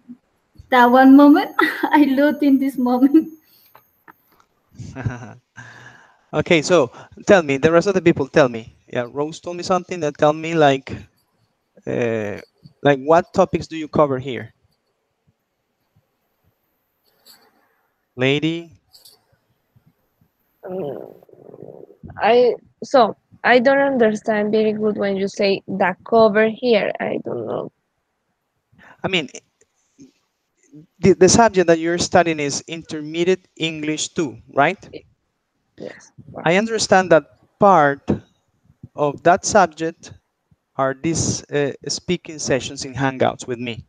that one moment I looked in this moment. Okay, so tell me, the rest of the people, tell me. Yeah, Rose told me something that tell me uh, like what topics do you cover here? Lady, Mm, I so I don't understand very good when you say the cover here. I don't know. I mean, the subject that you're studying is intermediate English 2, right? Yes, I understand that part of that subject are these speaking sessions in Hangouts with me,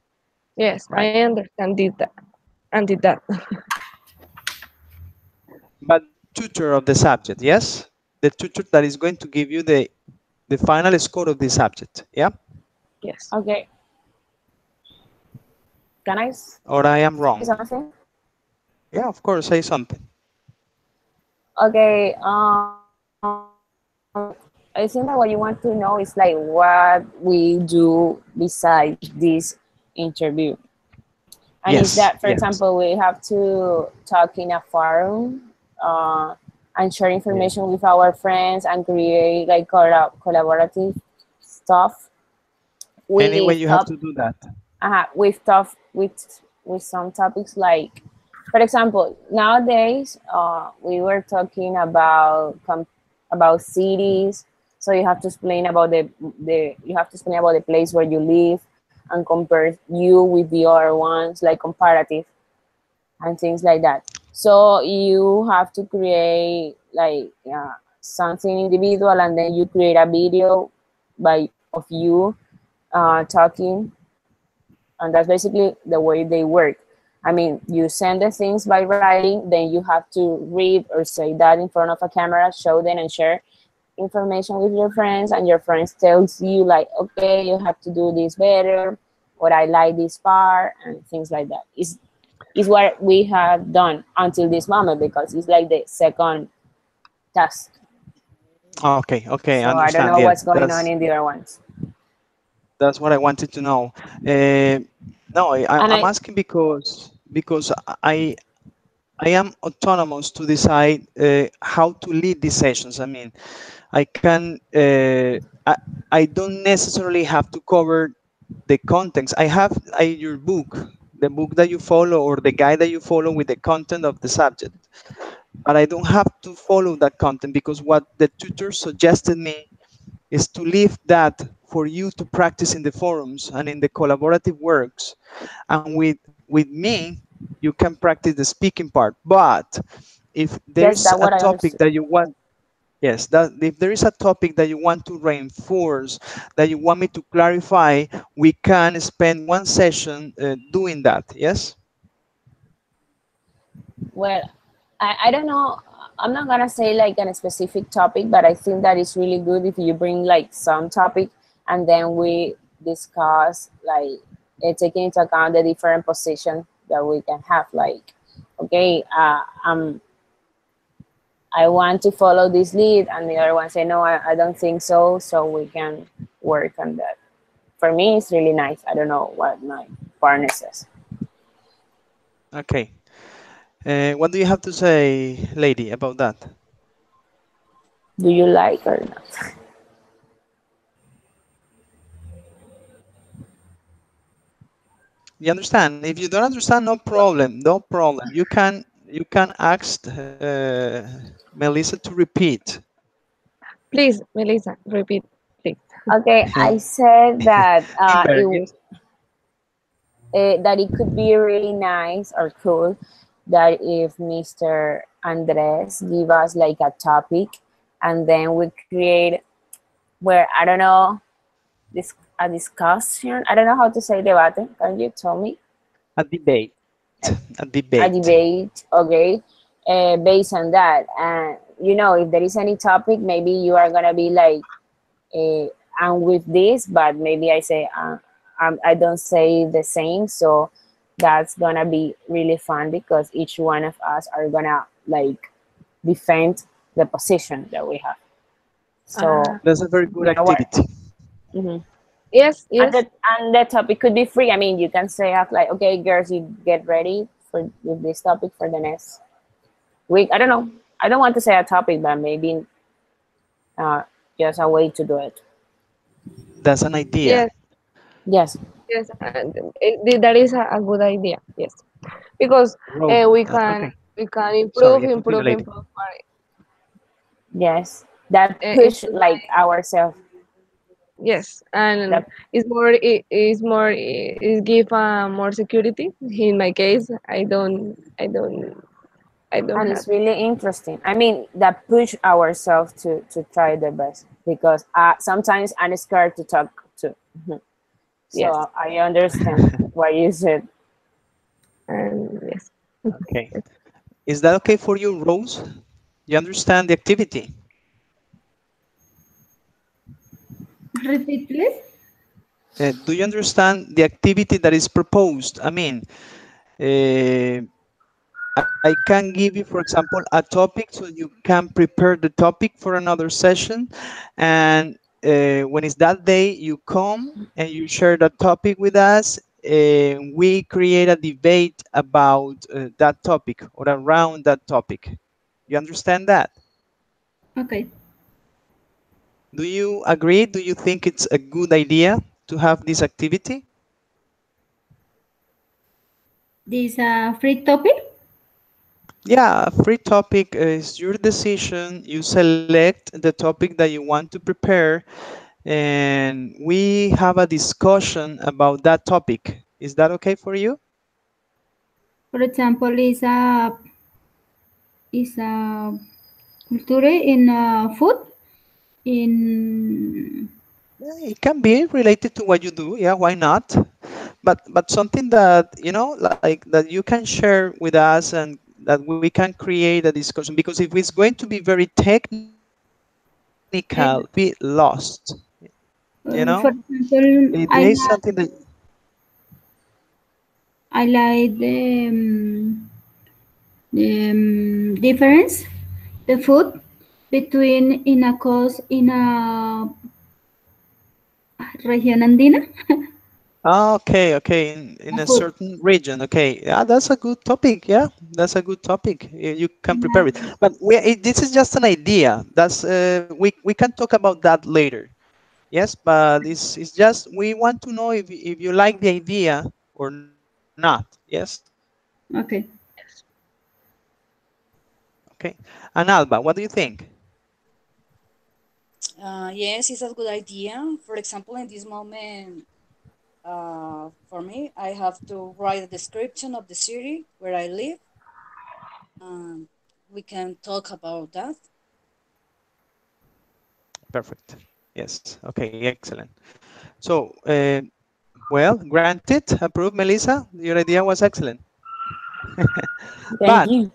yes, I right? understand did that and did that. But the tutor of the subject, yes? The tutor that is going to give you the final score of the subject, yeah? Yes. Okay, can I Or I say am wrong? something? Yeah, of course, say something. Okay, I think that what you want to know is like what we do besides this interview. And is Yes, that, for yes, example, we have to talk in a forum and share yeah. information with our friends and create like collaborative stuff Anyway, with you have to do that. with some topics like, for example, nowadays we were talking about about cities So you have to explain about the you have to explain about the place where you live and compare you with the other ones, like comparative and things like that. So you have to create like something individual, and then you create a video by of you talking, and that's basically the way they work. I mean, you send the things by writing, then you have to read or say that in front of a camera, show them and share information with your friends, and your friends tells you like, okay, you have to do this better, or I like this part, and things like that. Is what we have done until this moment, because it's like the second task. Okay, okay, I So I don't understand. know Yeah, what's going on in the other ones. that's what I wanted to know. Uh, no, And I'm I asking because I am autonomous to decide how to lead these sessions. I mean, I can I don't necessarily have to cover the contents. I have your book, the book that you follow or the guide that you follow with the content of the subject, but I don't have to follow that content because what the tutor suggested me is to leave that for you to practice in the forums and in the collaborative works. And with me, you can practice the speaking part. But if yes, there's that's a what I topic understood. that you want, yes, that if there is a topic that you want to reinforce, that you want me to clarify, we can spend one session doing that. Yes. Well, I don't know. I'm not gonna say like a specific topic, but I think that it's really good if you bring like some topic, and then we discuss like taking into account the different positions that we can have. Like, okay, I want to follow this lead, and the other one say no, I don't think so. So we can work on that. For me, it's really nice. I don't know what my partner says. Okay. What do you have to say, lady, about that? Do you like or not? You understand? If you don't understand, no problem, no problem. You can ask Melissa to repeat. Please, Melissa, repeat, please. Okay, I said that In better, yes. that it could be really nice or cool that if Mr. Andres give us like a topic, and then we create where I don't know this a discussion. I don't know how to say debate. Can you tell me? A debate. A A debate. debate, okay, based on that. And you know, if there is any topic, maybe you are gonna be like, uh, I'm with this, but maybe I say I don't say the same. So that's gonna be really fun because each one of us are gonna like defend the position that we have. So That's a very good you know what? activity. Mhm. Yes, And yes, the topic could be free. I mean, you can say up like, okay, girls, you get ready for with this topic for the next week. I don't know. I don't want to say a topic, but maybe uh, just a way to do it. That's an idea. yes, Yes, yes. And that is a good idea. Yes, because Rose. we Okay. can Sorry, improve, I continue improve, later. improve. yes. That push Improve like ourselves. yes, and That it's more it give more security. In my case, I don't and have. it's really interesting. I mean, that push ourselves to try the best because sometimes I'm scared to talk to. Mhm. Yes, So I understand what you said. and yes, Okay. Is that okay for you, Rose? You understand the activity? Repeat, please. Do you understand the activity that is proposed? I mean, uh, I can give you, for example, a topic so you can prepare the topic for another session. And when it's that day, you come and you share that topic with us. And we create a debate about that topic or around that topic. You understand that? Okay. Do you agree? Do you think it's a good idea to have this activity? This free topic. Yeah, free topic is your decision. You select the topic that you want to prepare, and we have a discussion about that topic. Is that okay for you? For example, is a culture in food in Yeah, it can be related to what you do. Yeah, why not? But something that like that you can share with us and that we can create a discussion, because if it's going to be very technical, we will be lost. for example, It is something that I like the difference the food between in a coast in a región andina. okay, okay, in A a food. certain region. Okay, yeah, that's a good topic. Yeah, that's a good topic. You can prepare it, Yeah. but this is just an idea. That's we can talk about that later. Yes, but it's just we want to know if you like the idea or not. Yes. Okay. Okay. And Alba, what do you think? Yes, it's a good idea. For example, in this moment, for me, I have to write a description of the city where I live. Um, we can talk about that. Perfect. Yes. Okay. Excellent. So, well, granted, approved, Melissa. Your idea was excellent. Thank But you.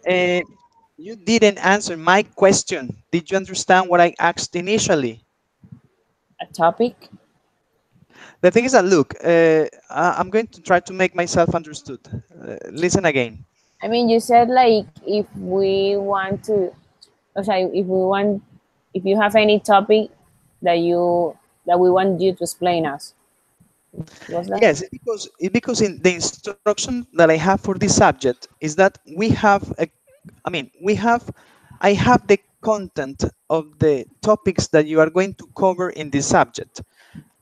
you didn't answer my question. Did you understand what I asked initially? A topic. The thing is that, look, I'm going to try to make myself understood. Listen again. I mean, you said like if we want to, okay, if we want, if you have any topic that you that we want you to explain us. What's that? Yes, because in the instruction that I have for this subject is that we have I mean, I have the content of the topics that you are going to cover in this subject,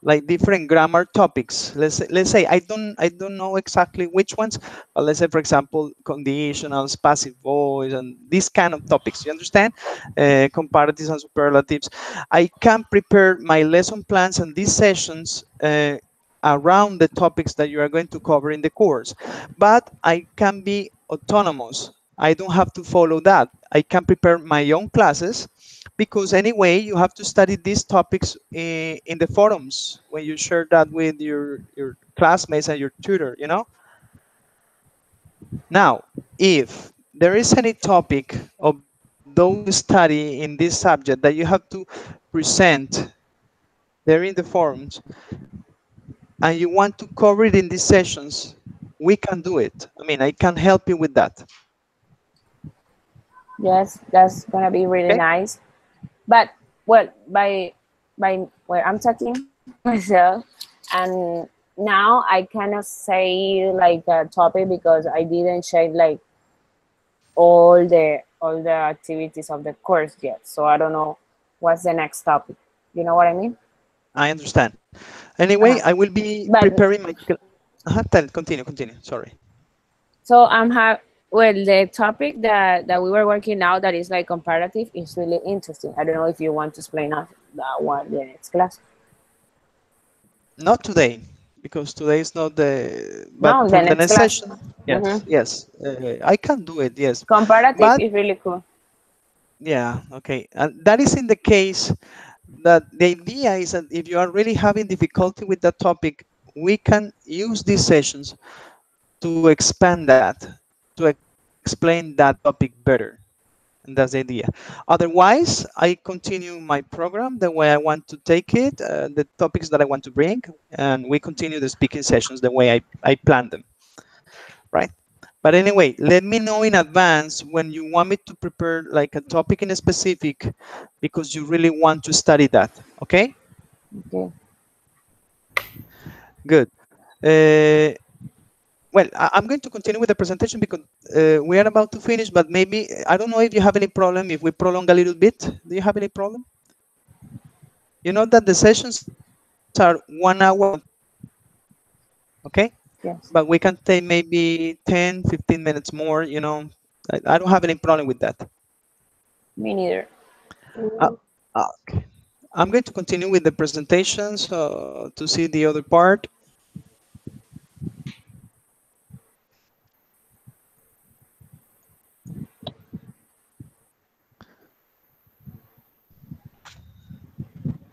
like different grammar topics. Let's say I don't know exactly which ones, but let's say for example conditionals, passive voice, and these kind of topics. You understand? Comparatives and superlatives. I can prepare my lesson plans and these sessions. Around the topics that you are going to cover in the course, but I can be autonomous. I don't have to follow that. I can prepare my own classes, because anyway you have to study these topics in the forums when you share that with your classmates and your tutor. Now, if there is any topic of those you study in this subject that you have to present there in the forums, and you want to cover it in these sessions, we can do it. I mean, I can help you with that. Yes, that's gonna be really Okay. nice. But well, by well, I'm talking for myself, and now I cannot say like a topic because I didn't check like all the activities of the course yet. So I don't know what's the next topic. You know what I mean? I understand. Anyway, Uh-huh. I will be But preparing my continue, sorry. so well, the topic that we were working now that is like comparative is really interesting. I don't know if you want to explain us that one the next class. Not today, because today is not but No, the for the next next class. session, Hmm. yes, I can do it, yes. Comparative But is really cool. yeah, okay. And that is in the case that the idea is that if you are really having difficulty with that topic, we can use these sessions to expand that, to explain that topic better. And that's the idea. Otherwise, I continue my program the way I want to take it, the topics that I want to bring, and we continue the speaking sessions the way I plan them, right? But anyway, let me know in advance when you want me to prepare like a topic in a specific, because you really want to study that. Okay, Okay. good. Uh, well, I'm going to continue with the presentation because we are about to finish, but maybe, I don't know if you have any problem if we prolong a little bit. Do you have any problem? You know that the sessions are 1 hour and 30 minutes, okay? Yes. But we can take maybe 10, 15 minutes more, I don't have any problem with that. Me neither. Uh, Mm, okay. I'm going to continue with the presentation. So to see the other part.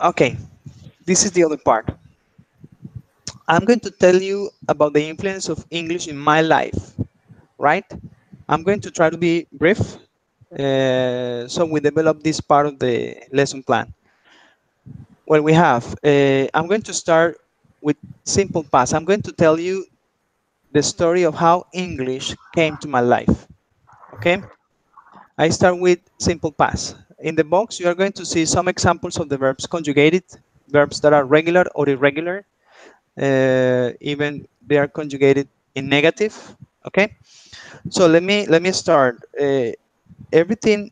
Okay, this is the other part. I'm going to tell you about the influence of English in my life, right? I'm going to try to be brief. So we develop this part of the lesson plan. Well, we have, I'm going to start with simple past. I'm going to tell you the story of how English came to my life. Okay? I start with simple past. In the box, you are going to see some examples of the verbs conjugated, verbs that are regular or irregular, even they are conjugated in negative. Okay? So let me start. Everything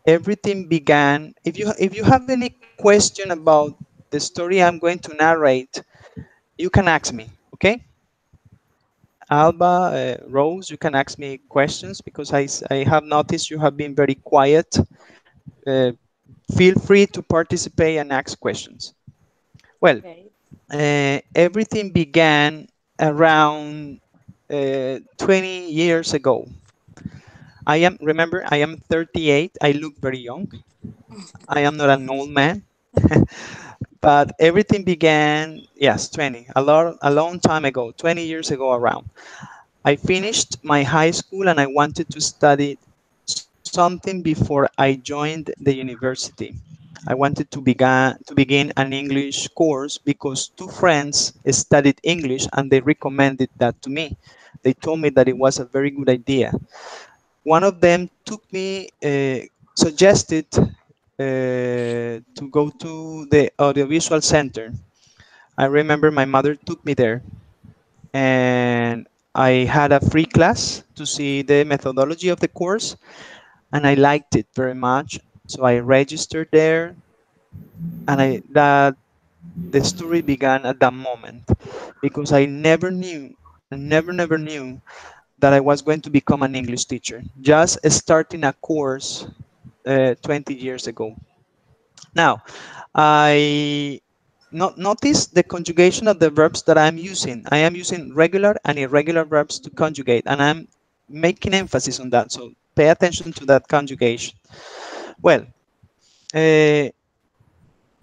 everything began. If you have any question about the story I'm going to narrate, you can ask me. Okay, Alba, Rose, you can ask me questions because I have noticed you have been very quiet. Uh, Feel free to participate and ask questions. Well, Okay. everything began around 20 years ago. I am 38. I look very young. I am not an old man. But everything began, yes, 20, a long time ago, 20 years ago around. I finished my high school and I wanted to study something before I joined the university. I wanted to begin an English course because two friends studied English and they recommended that to me. They told me that it was a very good idea. One of them suggested to go to the audiovisual center. I remember my mother took me there and I had a free class to see the methodology of the course and I liked it very much. So I registered there and the story began at that moment because I never knew that I was going to become an English teacher. Just starting a course 20 years ago. Now, I notice the conjugation of the verbs that I'm using. I am using regular and irregular verbs to conjugate, and I'm making emphasis on that. So pay attention to that conjugation. Well, uh,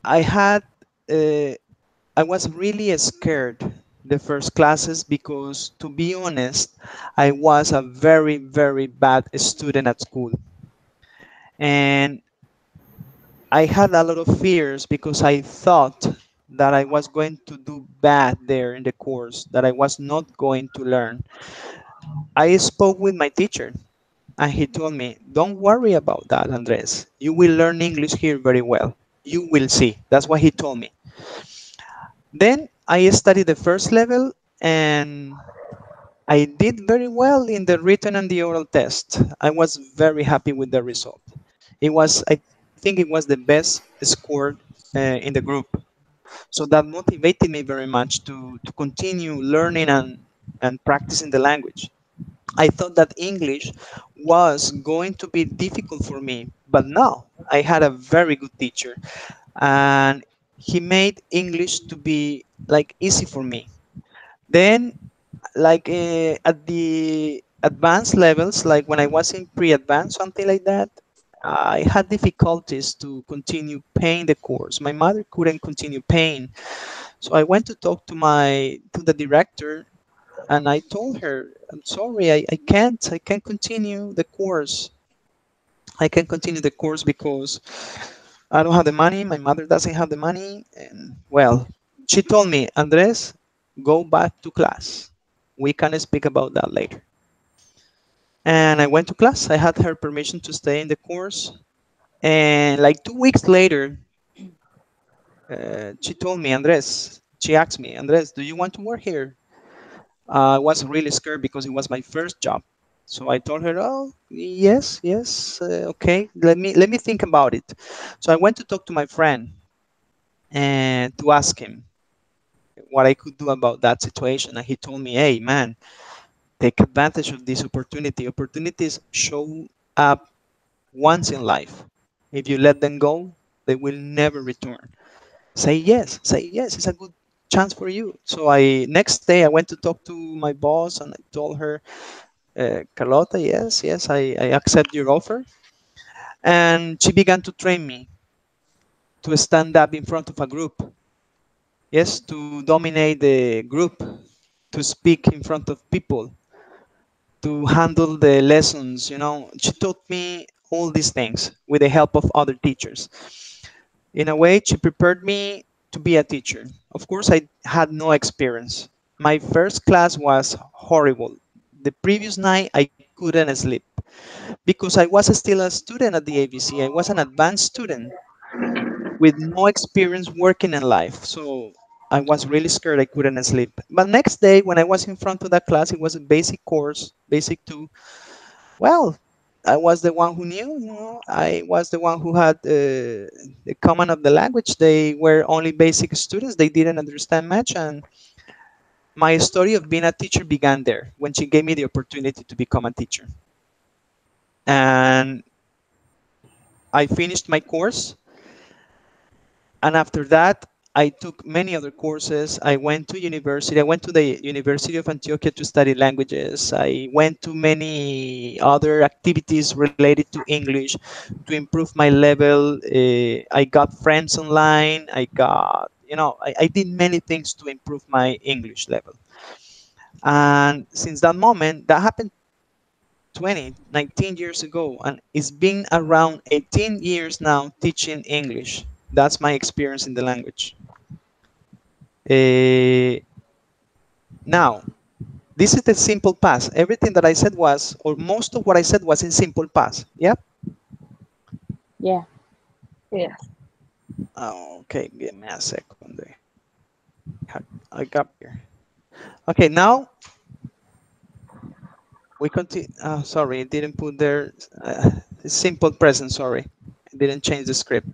I had, uh, I was really scared the first classes because, to be honest, I was a very bad student at school, and I had a lot of fears because I thought that I was going to do bad there in the course, that I was not going to learn. I spoke with my teacher and he told me, "Don't worry about that, Andres. You will learn English here very well. You will see." That's what he told me. Then I studied the first level and I did very well in the written and the oral test. I was very happy with the result. I think it was the best score in the group. So that motivated me very much to continue learning and practicing the language. I thought that English was going to be difficult for me, but no, I had a very good teacher and he made English to be like easy for me. Then like at the advanced levels, like when I was in pre-advanced, something like that, I had difficulties to continue paying the course. My mother couldn't continue paying, so I went to talk to the director, and I told her, "I'm sorry, I can't continue the course. I can't continue the course because I don't have the money. My mother doesn't have the money." And well, she told me, "Andres, go back to class. We can speak about that later." And I went to class. I had her permission to stay in the course. And like 2 weeks later, she told me, Andres, she asked me, Andres, do you want to work here? I was really scared because it was my first job. So I told her, oh, yes, yes, okay, let me think about it. So I went to talk to my friend and to ask him what I could do about that situation. And he told me, hey, man, take advantage of this opportunity. Opportunities show up once in life. If you let them go, they will never return. Say yes, say yes. It's a good chance for you. So I next day I went to talk to my boss and I told her, Carlota, yes, yes, I accept your offer. And she began to train me to stand up in front of a group. Yes, to dominate the group, to speak in front of people, to handle the lessons. She taught me all these things with the help of other teachers. In a way, she prepared me to be a teacher. Of course, I had no experience. My first class was horrible. The previous night, I couldn't sleep because I was still a student at the ABC. I was an advanced student with no experience working in life. So I was really scared. I couldn't sleep. But next day, when I was in front of that class, it was a basic course, basic two. Well, I was the one who knew. I was the one who had the command of the language. They were only basic students. They didn't understand much. And my story of being a teacher began there when she gave me the opportunity to become a teacher. And I finished my course. And after that, I took many other courses. I went to university. I went to the University of Antioquia to study languages. I went to many other activities related to English to improve my level. I got friends online. I did many things to improve my English level. And since that moment, that happened 19 years ago, and it's been around 18 years now teaching English. That's my experience in the language. Uh, Now, this is the simple past. Everything that I said was, or most of what I said was in simple past. Yeah? Yeah. Yes. Oh, okay, give me a second there. I got here. Okay, now we continue. Sorry, it didn't put there. Simple present, sorry. I didn't change the script.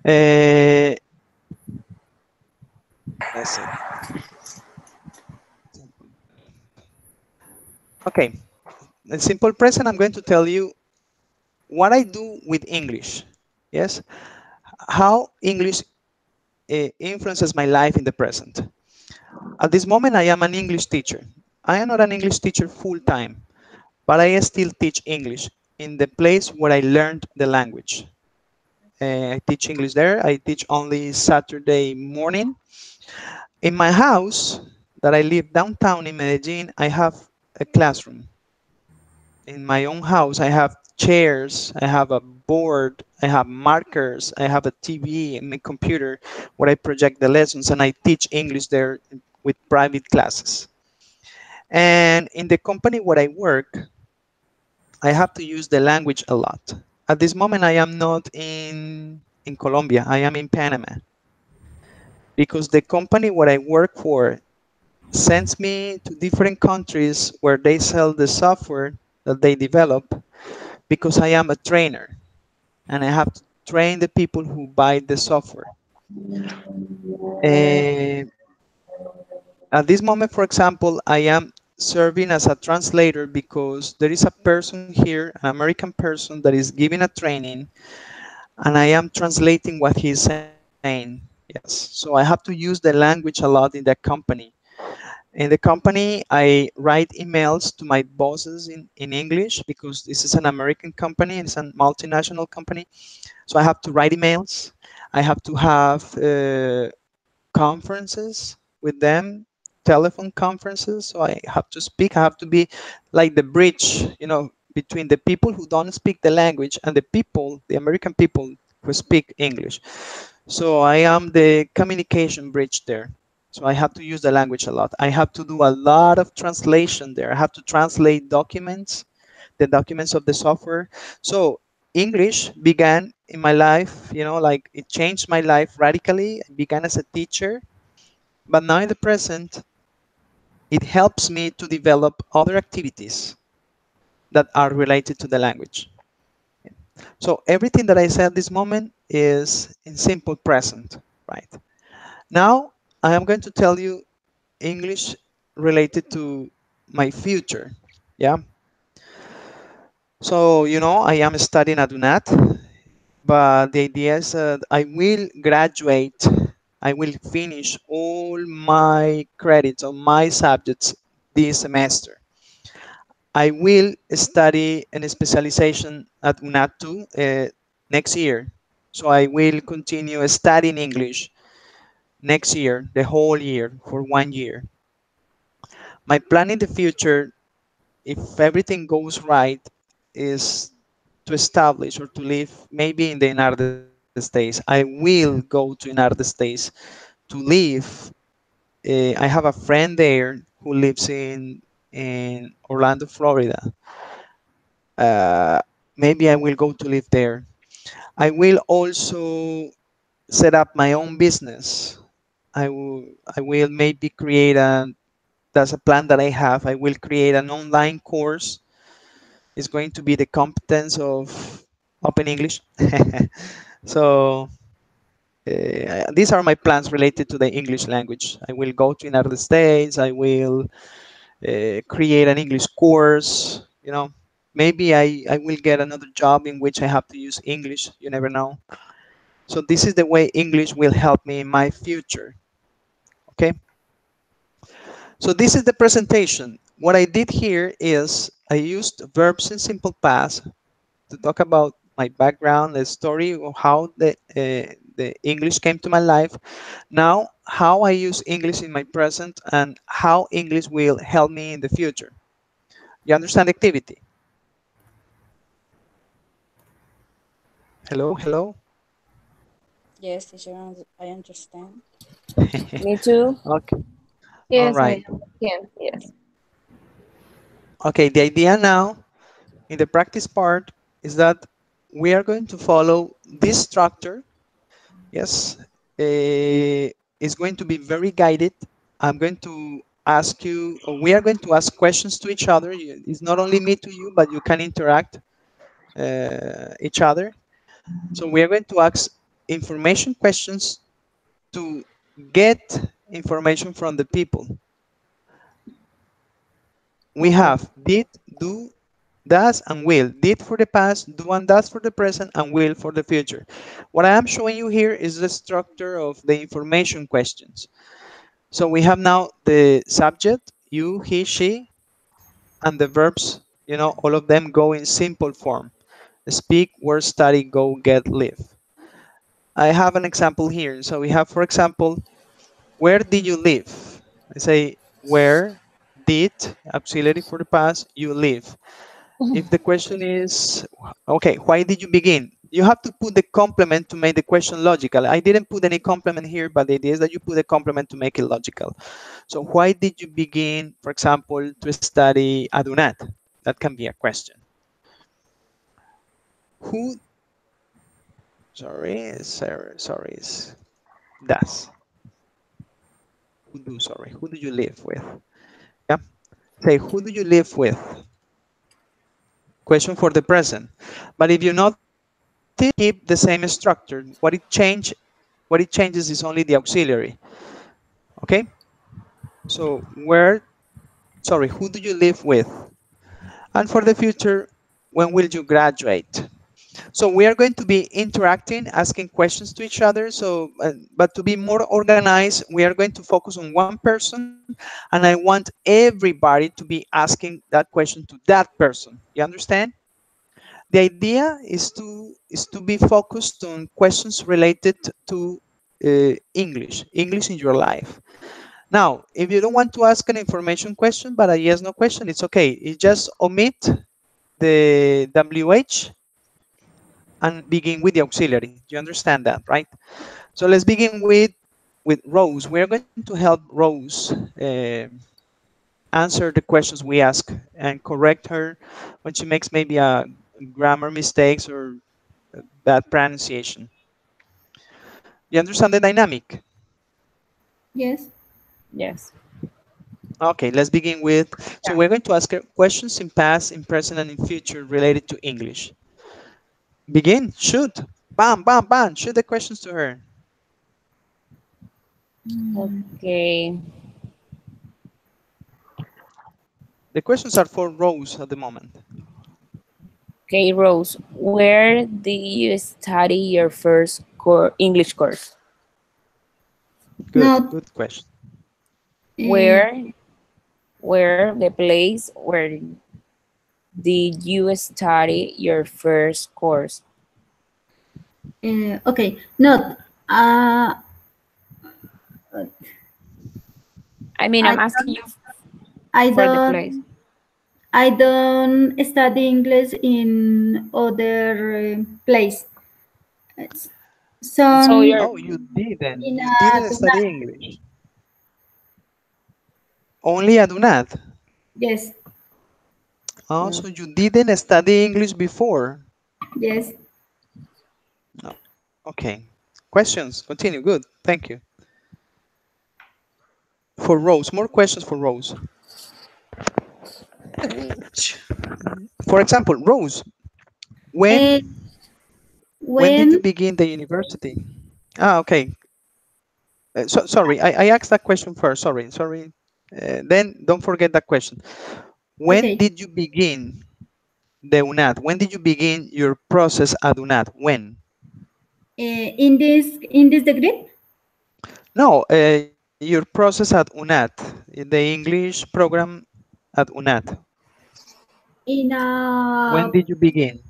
Uh, let's see. Okay, in simple present, I'm going to tell you what I do with English. Yes? How English influences my life in the present. At this moment, I am an English teacher. I am not an English teacher full time, but I still teach English in the place where I learned the language. I teach English there. I teach only Saturday morning. In my house that I live downtown in Medellin, I have a classroom. In my own house, I have chairs, I have a board, I have markers, I have a TV and a computer where I project the lessons and I teach English there with private classes. And in the company where I work, I have to use the language a lot. At this moment, I am not in Colombia. I am in Panama because the company where I work for sends me to different countries where they sell the software that they develop because I am a trainer and I have to train the people who buy the software. Uh, at this moment, for example, I am serving as a translator because there is a person here, an American person, that is giving a training, and I am translating what he's saying. Yes. So I have to use the language a lot in that company. In the company, I write emails to my bosses in English because this is an American company, it's a multinational company. So I have to write emails. I have to have conferences with them, telephone conferences. So I have to speak. I have to be like the bridge, between the people who don't speak the language and the people, the American people who speak English. So I am the communication bridge there. So I have to use the language a lot. I have to do a lot of translation there. I have to translate documents, the documents of the software. So English began in my life, like it changed my life radically. I began as a teacher, but now in the present, it helps me to develop other activities that are related to the language. So everything that I said at this moment is in simple present, right? Now I am going to tell you English related to my future. Yeah. So, I am studying at UNAT, but the idea is that I will graduate, I will finish all my credits on my subjects this semester. I will study an specialization at UNAT too, next year. So I will continue studying English next year, the whole year, for 1 year. My plan in the future, if everything goes right, is to establish or to live maybe in the United States. I will go to United States to live. I have a friend there who lives in Orlando, Florida. Uh, Maybe I will go to live there. I will also set up my own business. I will maybe create a that's a plan that I have. I will create an online course. It's going to be the competence of Open English. So these are my plans related to the English language. I will go to United States. I will create an English course. Maybe I will get another job in which I have to use English. You never know. So this is the way English will help me in my future. Okay. So this is the presentation. What I did here is I used verbs in simple past to talk about my background, the story of how the English came to my life. Now, how I use English in my present and how English will help me in the future. You understand the activity? Hello, hello. Yes, teacher, I understand. Me too. Okay, all Yes, I right. can. Yes. Okay, the idea now in the practice part is that we are going to follow this structure. Yes, it's going to be very guided. I'm going to ask you, or we are going to ask questions to each other. It's not only me to you, but you can interact each other. So we are going to ask information questions to get information from the people. We Okay. have did, do, does, and will. Did for the past, do and does for the present, and will for the future. What I am showing you here is the structure of the information questions. So we have now the subject, you, he, she, and the verbs, all of them go in simple form. Speak, work, study, go, get, live. I have an example here. So we have, for example, where did you live? I say, where did, auxiliary for the past, you live? If the question is, okay, why did you begin? You have to put the complement to make the question logical. I didn't put any complement here, but the idea is that you put a complement to make it logical. So why did you begin, for example, to study Adunat? That can be a question. Who, sorry, is das. Who do you live with? Yeah, say, who do you live with? Question for the present. But if you notice, keep the same structure. What it changes is only the auxiliary. Okay. So who do you live with? And for the future, when will you graduate? So we are going to be interacting, asking questions to each other. So, but to be more organized, we are going to focus on one person, and I want everybody to be asking that question to that person. You understand? The idea is to be focused on questions related to English in your life. Now, if you don't want to ask an information question, but a yes no question, it's okay. You just omit the WH and begin with the auxiliary. You understand that, right? So let's begin with Rose. We're going to help Rose answer the questions we ask and correct her when she makes maybe a grammar mistakes or bad pronunciation. You understand the dynamic? Yes. Yes. Okay, let's begin with. So Yeah. we're going to ask her questions in past, in present, and in future related to English. Begin. Shoot. Bam, bam, bam. Shoot the questions to her. Okay. The questions are for Rose at the moment. Okay, Rose, where did you study your first English course? Good, Not good question. uh, Where, where the place where did you study your first course? okay. Not I mean, I I'm asking don't you I for the place. don't I don't study English in other place. It's So some your Oh, you didn't. in You a didn't study English. Only at UNAD. yes, Oh, so you didn't study English before. yes. No. Okay. Questions? Continue. Good. Thank you. For Rose, more questions for Rose. For example, Rose, Uh, when did you when begin the university? Ah, okay. Sorry, I asked that question first. Sorry. Then don't forget that question. When okay, did you begin the UNAD? When did you begin your process at UNAD? When? in this degree No, your process at UNAD, the English program at UNAD. in When did you begin?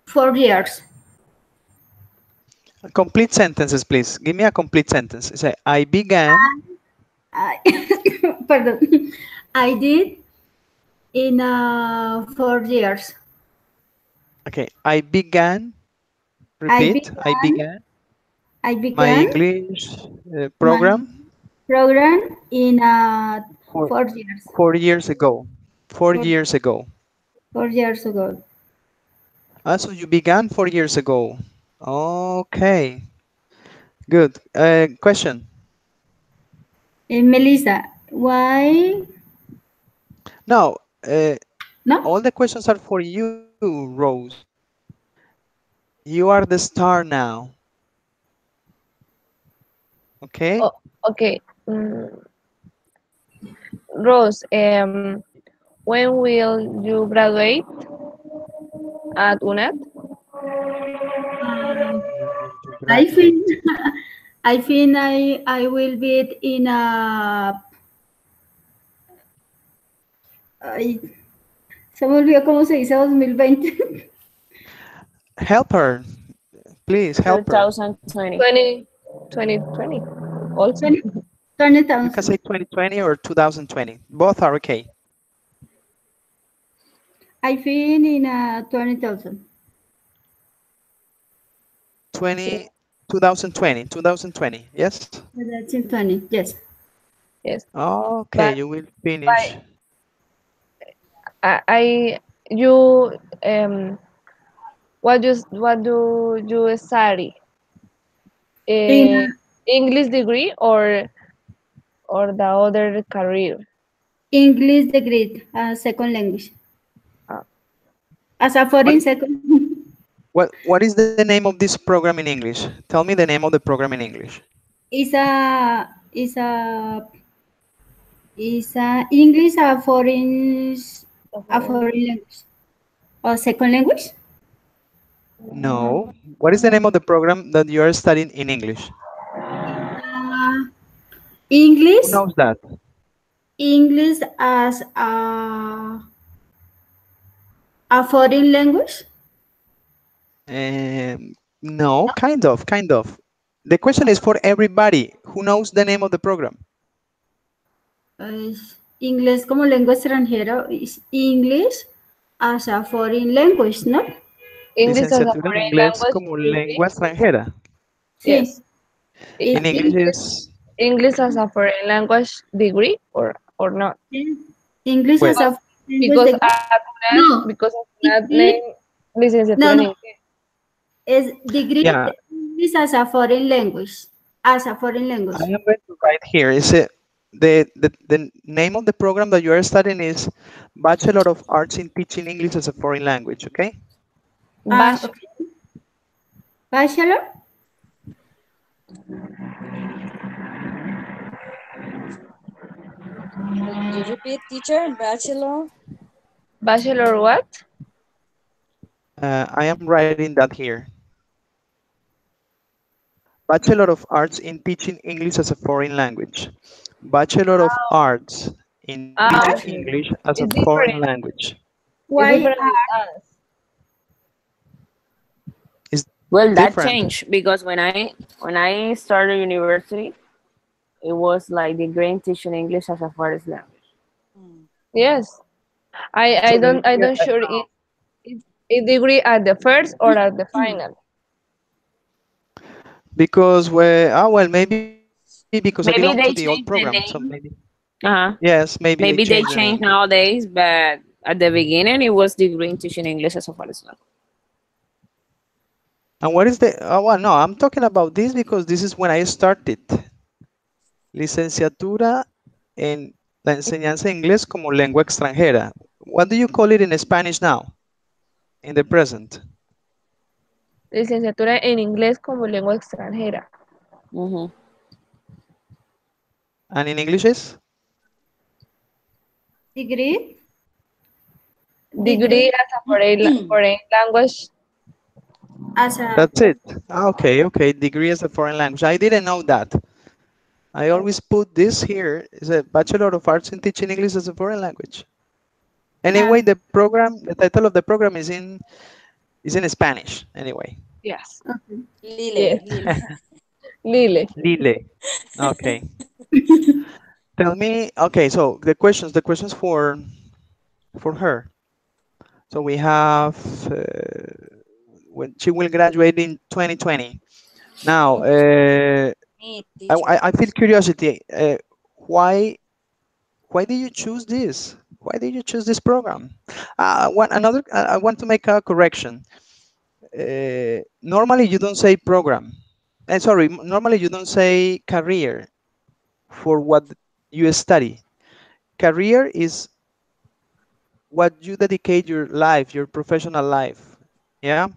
4 years. Complete sentences, please. Give me a complete sentence. Say, I began. I, pardon. I did in 4 years. Okay, I began. I Repeat. I began began I my began English my program program in for 4 years. 4 years ago. Four Four, years ago. 4 years ago. Ah, so you began 4 years ago. Okay, good. Question. Melissa, why? Now, uh, No? all the questions are for you, Rose. You are the star now. Okay. Oh, okay. Rose, when will you graduate at UNED? Uh, When will you I think graduate? I will be in ay, se me olvidó cómo se dice 2020. Help her, please help her. 2020. 20, 2020 also. 20, You can 20,000. say 2020 or 2020. Both are okay. I think in 20,000. 20, 2020, 2020. Yes. That's in 20. Yes. Yes. Okay, But you will finish. by I you what do you study? In Eh, English degree or the other career? English degree, second language. Uh, As a What, foreign second. what is the name of this program in English? Tell me the name of the program in English. Is a English a foreign language or second language. No. What is the name of the program that you are studying in English? Uh, Who English knows that? English as a foreign language. No, kind of. The question is for everybody who knows the name of the program. Uh, Inglés como lengua extranjera is English as a foreign language, ¿no? English as a Licenciatura en foreign inglés language como degree? lengua extranjera. Sí. Yes. E- In English English, is, English as a foreign language degree or not? English well, as a Because foreign language because degree. at UNED, No, because at UNED degree. name licenciatura No, en no. inglés. Is degree yeah, English as a foreign language. As a foreign I language. am going to write here. Is it the name of the program that you are studying is Bachelor of Arts in Teaching English as a Foreign Language, okay? Bash. Okay. Bachelor. Could you repeat, teacher? Bachelor? Bachelor what? I am writing that here. Bachelor of Arts in Teaching English as a Foreign Language. Bachelor of Arts in Teaching Ah, Art? English okay. as a It's foreign different. language. It's Why different with art? us. It's Well, different. that changed because when I started university, it was like degree in teaching English as a first language. Mm. Yes. So I don't sure it's a degree at the first or at the final. because well, maybe because I belong to the old Maybe program, they so changed the maybe name. Uh-huh. yes, maybe they Maybe they changed the changed name. nowadays, but at the beginning it was degree in teaching English as a first language. And what is the? Oh, well, no, I'm talking about this because this is when I started. Licenciatura en la enseñanza de inglés como lengua extranjera. What do you call it in Spanish now? In the present. Licenciatura en inglés como lengua extranjera. Mm-hmm. And in English is? Degree? Degree Degree as a foreign language. as a That's it. Okay, okay. Degree as a foreign language. I didn't know that. I always put this here is a Bachelor of Arts in Teaching English as a foreign language. uh, Anyway, the title of the program is in Spanish. Anyway, Yes. okay. Lile, Yes. Lile. Lile. Lile. Okay. Tell me. Okay, so the questions for her. So we have when she will graduate in 2020. Now, Me, I, teacher. I I feel curiosity. Why why did you choose this? Why did you choose this program? I want to make a correction. Normally you don't say program. Sorry, normally you don't say career for what you study. Career is what you dedicate your life, your professional life. Yeah,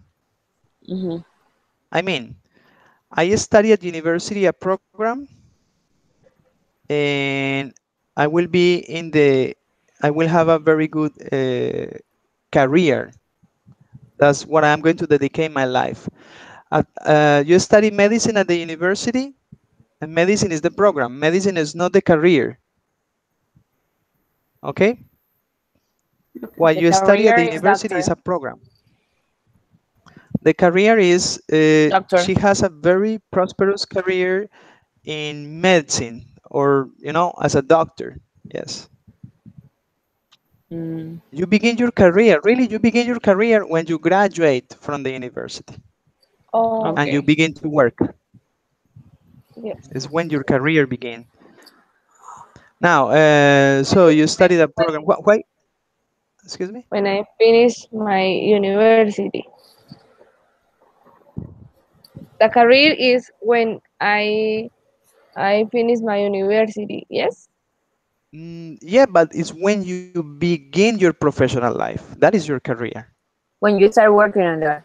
Mm-hmm. I mean, I study at university a program, and I will be in the. I will have a very good career. That's what I'm going to dedicate my life. You study medicine at the university, and medicine is the program. Medicine is not the career. Okay? Okay. What The you study at career the is university is doctor. a program. The career is, Doctor. she has a very prosperous career in medicine or, as a doctor. Yes. Mm, You begin your career, really, you begin your career when you graduate from the university Oh, and you okay. begin to work. yes. Is when your career begin. Now, so you When, study the when, program. Why? Excuse me? when I finish my university. The career is when I finish my university. Yes. Yeah, but it's when you begin your professional life. That is your career. When you start working on that.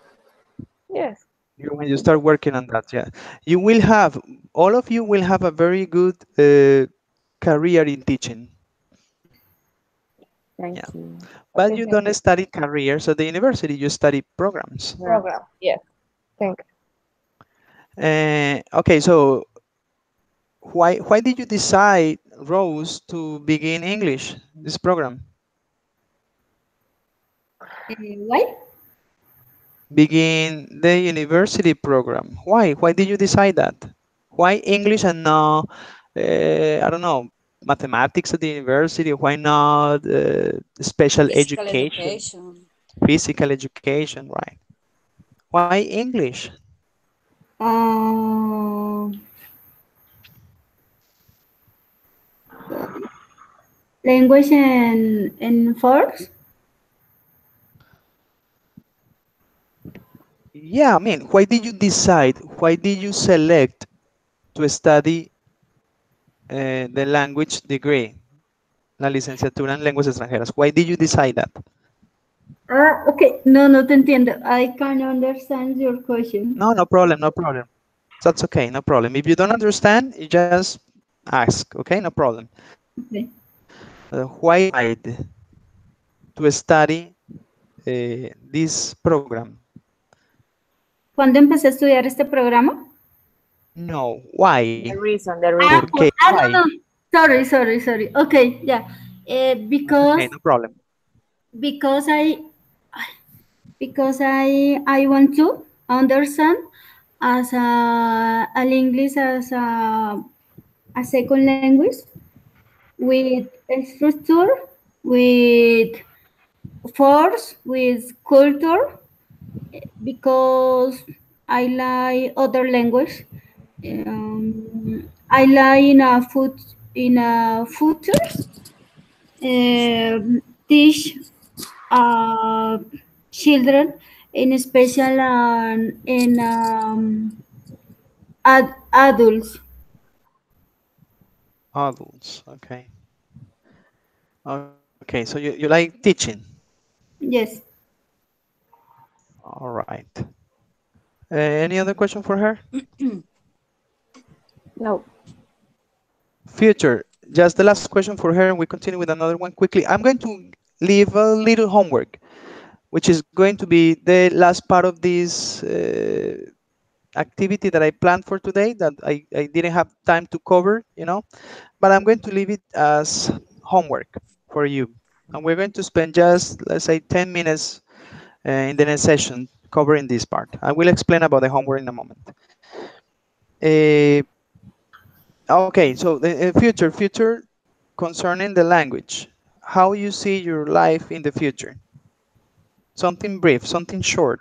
Yes. When you start working on that, yeah. You will have, all of you will have a very good career in teaching. Thank Yeah. you. But Okay. you Thank don't you. study careers at the university, you study programs. Yeah. Program. Yes. Thank you. Okay, so why did you decide, Rose, to begin English, this program? Why? Begin the university program. Why? Why did you decide that? Why English and not, I don't know, mathematics at the university? Why not special Physical education, education. physical education, right? Why English? Uh, Language and force? Yeah, I mean, why did you decide? Why did you select to study the language degree, la licenciatura en lenguas extranjeras? Why did you decide that? Okay. No, no te entiendo. I can understand your question. No, no problem, no problem. That's okay, no problem. If you don't understand, you just ask, okay? No problem. Okay. why you decide to study this program? ¿Cuándo empecé a estudiar este programa? No, why? The reason, the ¿Por Ah, reason. qué? no, Why? no. Sorry. Okay, yeah. Okay, no problem. Because I want to understand as an English as a second language with a structure, with force, with culture, because I like other language. I like in a futures teach uh, children, in special in adults. Adults, okay. Okay, so you like teaching. Yes. All right. Any other question for her? No. Future. Just the last question for her, and we continue with another one quickly. I'm going to leave a little homework, which is going to be the last part of this activity that I planned for today that I didn't have time to cover, but I'm going to leave it as homework for you. And we're going to spend just, let's say, 10 minutes in the next session covering this part. I will explain about the homework in a moment. Uh, okay, so the future concerning the language, how you see your life in the future. Something brief, something short.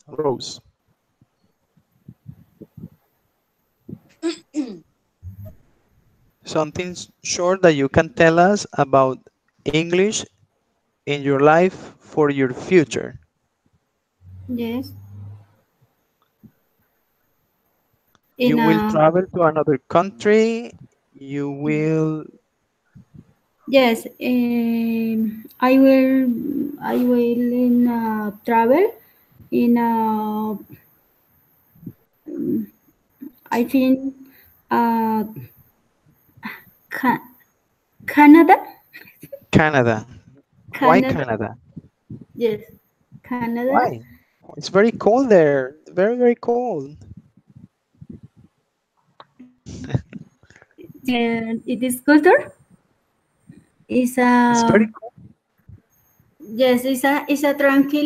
Rose. Something short that you can tell us about English in your life for your future. Yes. You In will a travel to another country. You will. yes. I will in travel in I think uh, Ca- Canada. Canada. Why Canada. Canada? Yes. Canada. Why? It's very cold there. Very, very cold. And it is culture. Is It's very a cold. yes. It's a tranquil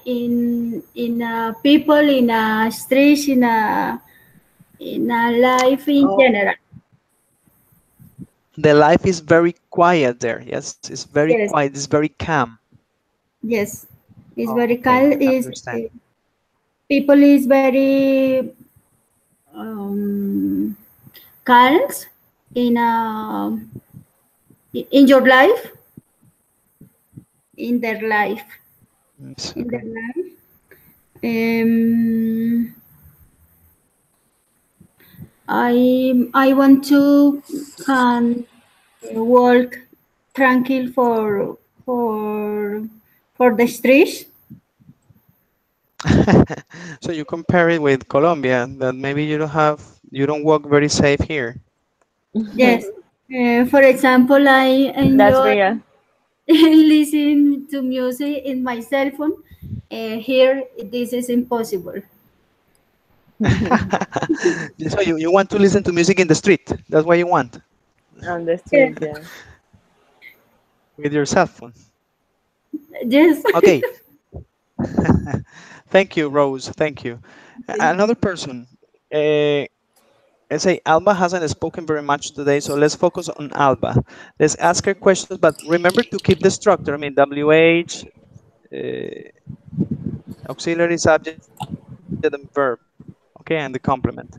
in a people in a street in a life in Oh, general. the life is very quiet there. Yes, it's very Yes. quiet. It's very calm. Yes. It's Oh, very okay, calm. I Is understand. people is very um, calm in in your life, in their life, Yes, in their okay. life. Um, I want to can walk tranquil for for the streets. So you compare it with Colombia, that maybe you don't walk very safe here. Yes. For example, I That's enjoy real. listening to music in my cell phone. Here, this is impossible. So you want to listen to music in the street. That's what you want On the Yes. street, yeah. with your cell phone. Yes. Okay. Thank you, Rose. Thank you. Thank Another you. person. Uh, let's say Alba hasn't spoken very much today, so let's focus on Alba. Let's ask her questions, but remember to keep the structure. I mean, WH, uh, auxiliary subject, and verb. Okay, and the complement.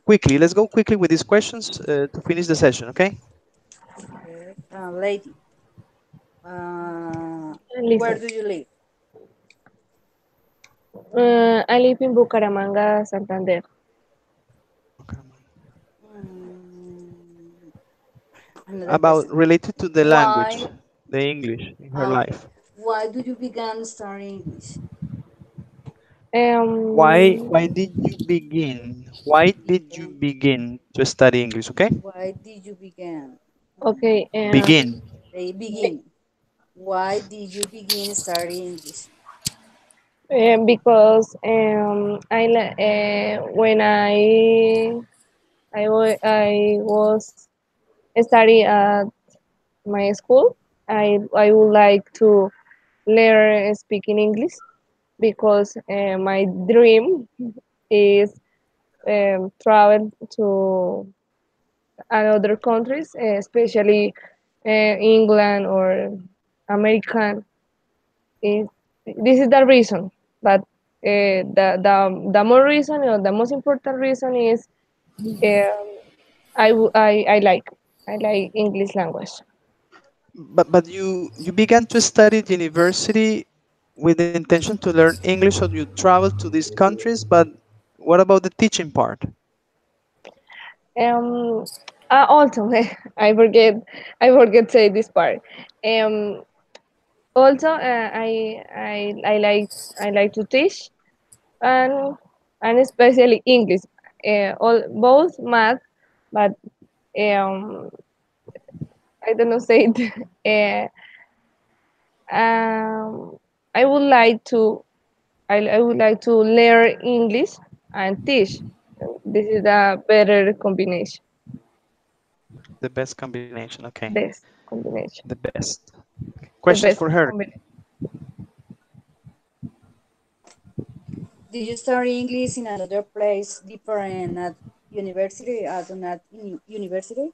Quickly, let's go quickly with these questions to finish the session. Okay. Okay. Lady, where Listen. do you live? I live in Bucaramanga, Santander. Mm, another About question. related to the language, Why? the English in her Okay. life. Why do you begin studying English? Why Um, why did you begin? Why did you Begin. begin to study English? Okay, Why did you begin? okay. begin. They begin. Why did you begin studying English? Because when I was studying at my school, I would like to learn speaking English because my dream is travel to another countries, especially England or American. Is This is the reason, but the more reason or the most important reason is um, I like English language. But you began to study at university with the intention to learn English, so you traveled to these countries. But what about the teaching part? Um, Also, I forget say this part. Um, Also, I like to teach and especially English. All both math, but um, I don't know say it. I would like to I would like to learn English and teach. This is a better combination, The best combination. Okay, best combination, the best. the Questions best for her. combination. Did you study English in another place different at university as not in university?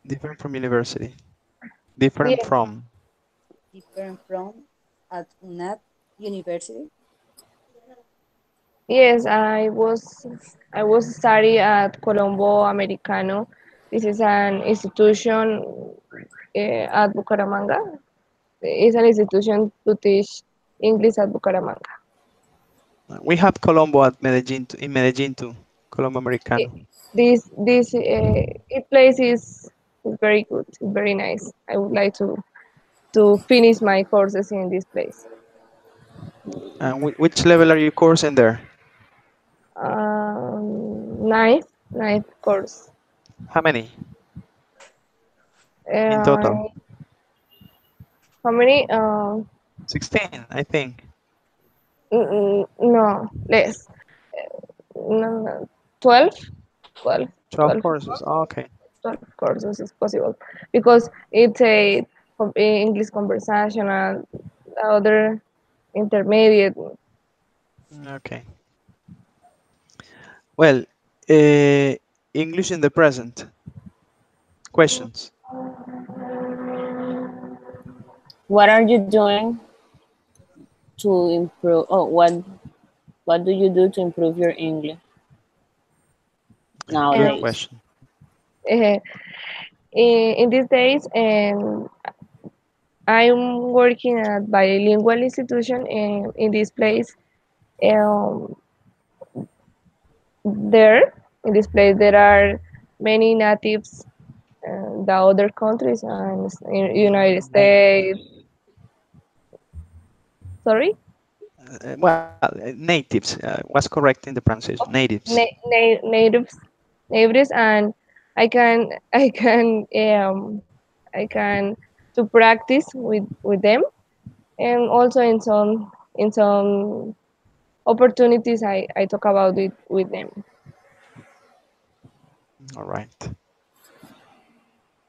Different from university. Different Yes, from. Different from at not university? yes. I was study at Colombo Americano. This is an institution at Bucaramanga. It's an institution to teach English at Bucaramanga. We have Colombo at Medellin, in Medellin too. Colombo I- Americano. this place is very good. It's very nice. I would like to finish my courses in this place. And which level are you coursing there? Ninth course. How many in total? Uh, how many? 16, I think. No, less. No, no, 12, 12, 12 12, courses. Oh, okay. 12 courses is possible because it's a English conversational, other intermediate. Okay. Well, uh, English in the present. Questions. What are you doing to improve? Oh, what do you do to improve your English Good Um, nowadays? question. uh, in these days, and I'm working at bilingual institution in this place. Um, there, in this place, there are many natives, the other countries, and in United States. Natives. Sorry, Natives. Was correct in the pronunciation. Natives. natives, natives, and I can, I can, I can to practice with them, and also in some opportunities I talk about it with them. All right.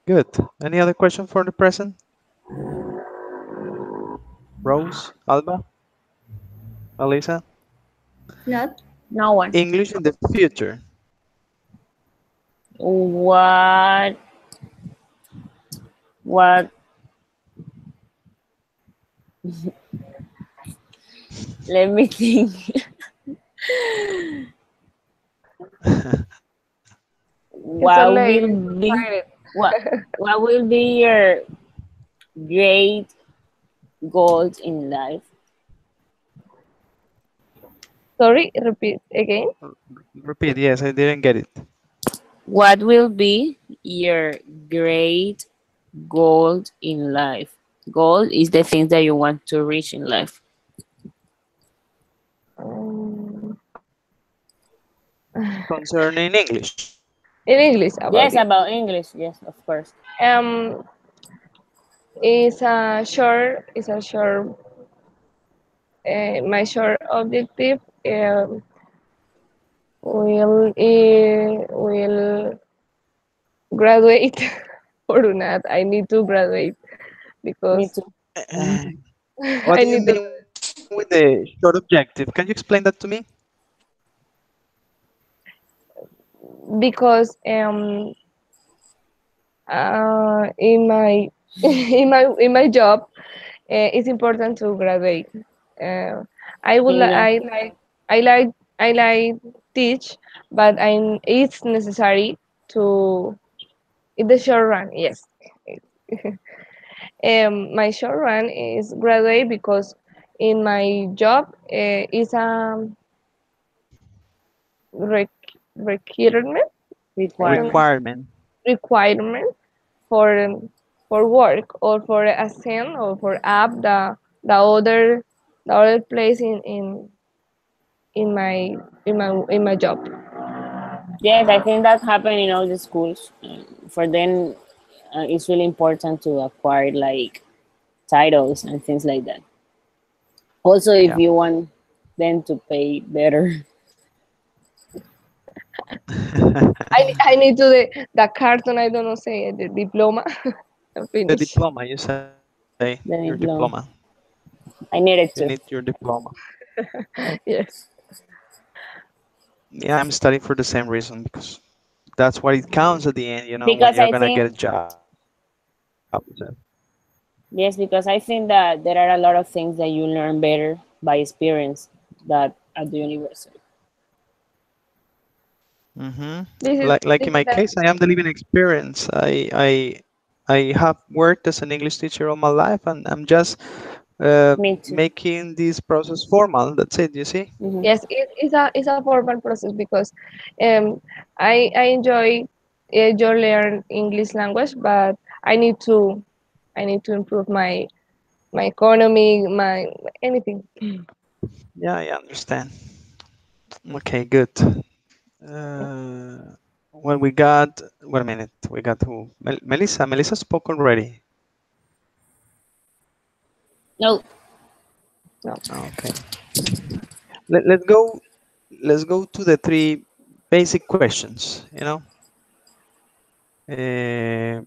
Good. Any other question for the present? Rose, Alba, Alisa? Not No one. English in the future. What what let me think. It's so What late. will It's so be tired. what what will be your great goals in life? Sorry, repeat again. Repeat. Yes, I didn't get it. What will be your great goal in life? Goal is the things that you want to reach in life. Um, concerning English. in English about Yes, it. about English. Yes, of course. Um, is a short. My short objective will graduate or not. I need to graduate Me because too. What I do you need to mean with the short objective? Can you explain that to me? because in my in my job it's important to graduate. Uh, Really? I like I like teach, but it's necessary to in the short run. Yes, my short run is graduate because in my job is a requirement. I don't know, Requirement. Requirement. requirement for work or for ascend or for up the other place in my job. Yes, I think that happened in all the schools. For them, it's really important to acquire like titles and things like that. Also, if Yeah. you want them to pay better. I need to the carton. I don't know say the diploma. And The finish. diploma, you say, your The diploma. diploma. I You needed need to. your diploma. Yes. Yeah, I'm studying for the same reason because that's what it counts at the end, when Because you're I gonna get a think, job. yes, because I think that there are a lot of things that you learn better by experience that at the university. Mm-hmm. This is Like this in is my the case, I am the living experience. I have worked as an English teacher all my life, and I'm just Me too. making this process formal. That's it. You see? Hmm. yes. It's a formal process because um I enjoy learn English language, but I need to I need to improve my economy, my anything. Yeah, I understand. Okay, good. Uh, well, we got. Wait a minute. We got who? Melissa. Melissa spoke already. No, No. Okay. Let's go. Let's go to the three basic questions. Uh,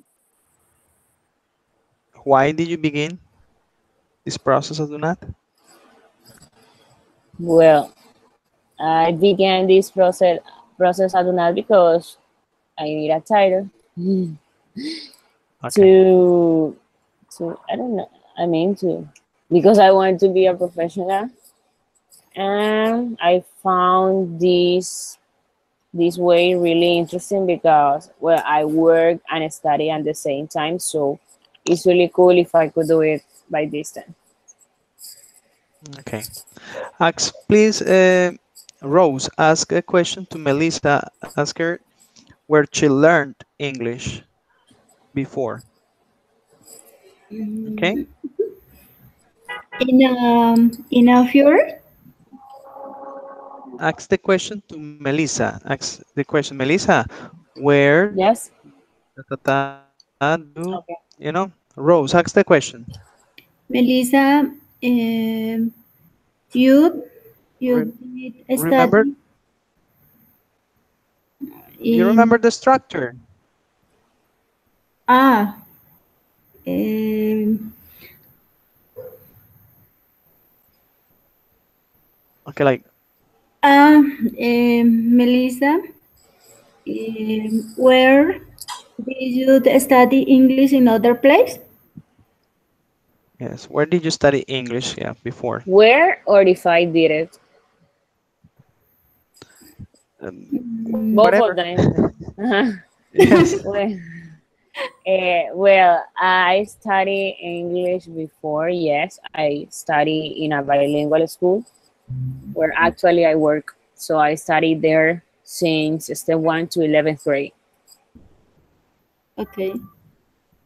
why did you begin this process of do not? well, I began this process I do not because I need a title Okay. to I don't know. I mean to because I want to be a professional, and I found this way really interesting because well I work and study at the same time, so it's really cool if I could do it by this time. Okay. Please, Rose, ask a question to Melissa. Ask her where she learned English before. Okay. In a fjord. Ask the question to Melissa. Ask the question, Melissa, where Yes. do Okay. Rose, ask the question. Melissa, you Re- you did remember, study you remember in the structure. ah um, Okay, like Melissa, where did you study English in other place? yes. Where did you study English? Yeah, before. Where or if I did it? Both Whatever. of them. Yes. well, well, I study English before. Yes, I study in a bilingual school where actually I work. So I studied there since step 1 to 11th grade. Okay.